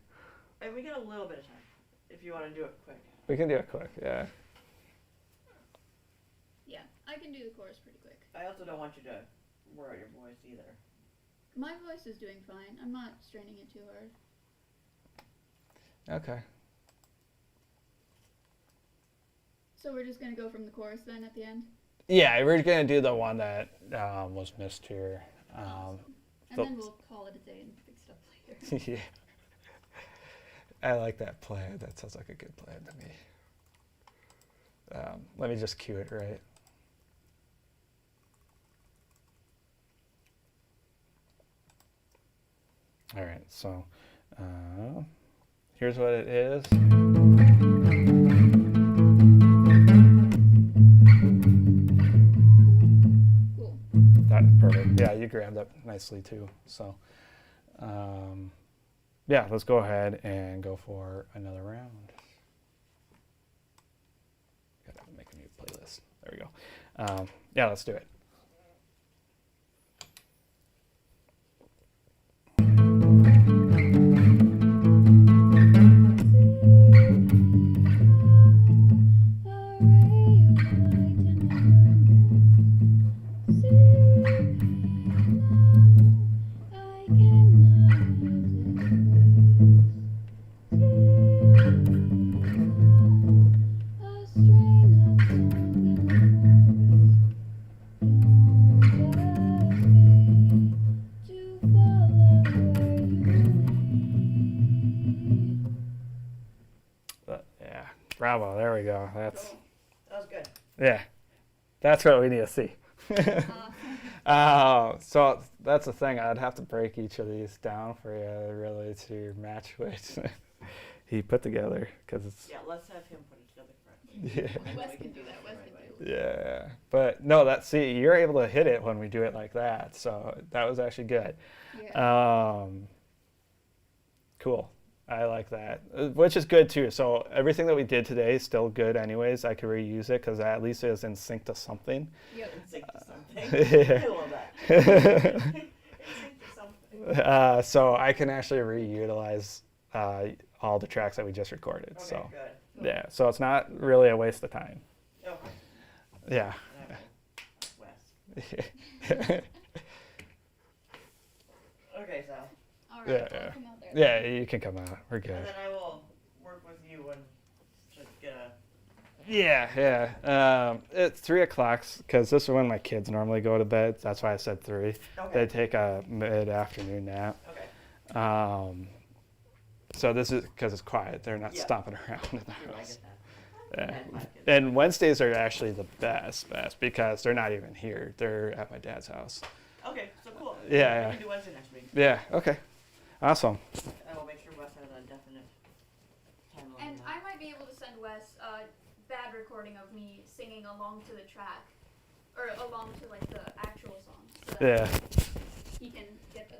And we get a little bit of time if you want to do it quick. We can do it quick. Yeah. Yeah, I can do the chorus pretty quick. I also don't want you to wear out your voice either. My voice is doing fine. I'm not straining it too hard. Okay. So we're just gonna go from the chorus then at the end? Yeah, we're gonna do the one that was missed here. Awesome. And so- then we'll call it a day and fix it up later. Yeah. I like that plan. That sounds like a good plan to me. Let me just cue it right. All right, so here's what it is. Cool. That perfect. Yeah, you grabbed that nicely too. So, yeah, let's go ahead and go for another round. Gotta make a new playlist. There we go. Yeah, let's do it. Yeah, bravo. There we go. That's Cool. That was good. yeah, that's what we need to see. So that's the thing. I'd have to break each of these down for you really to match what he put together because it's Yeah, let's have him put it together correctly. yeah. Wes We can can do do that. that Wes right can do away. it. Yeah, but no, see, you're able to hit it when we do it like that, so that was actually good. Yeah. Cool. I like that, which is good too. So everything that we did today is still good, anyways. I could reuse it because at least it was in sync to something. Yep. In sync to something. Yeah. I love that. In sync to something. So I can actually reutilize all the tracks that we just recorded. Okay, So good. yeah, so it's not really a waste of time. Okay. Yeah. Wes. Okay, Sal. All right. Yeah, I'll yeah. come out there. Yeah, you can come out. We're good. And then I will work with you and just get a. Yeah. It's 3 o'clock because this is when my kids normally go to bed. That's why I said 3. Okay. They take a mid-afternoon nap. Okay. So this is because it's quiet. They're not Yeah. stomping around in the True, I house. get that. Yeah. And my kids. And Wednesdays are actually the best because they're not even here. They're at my dad's house. Okay, so cool. Yeah, We can do Wednesday next week. Yeah. Okay. Awesome. I will make sure Wes has a definite timeline. And on I might be able to send Wes a bad recording of me singing along to the track, or along to like the actual song, so that Yeah. he can get the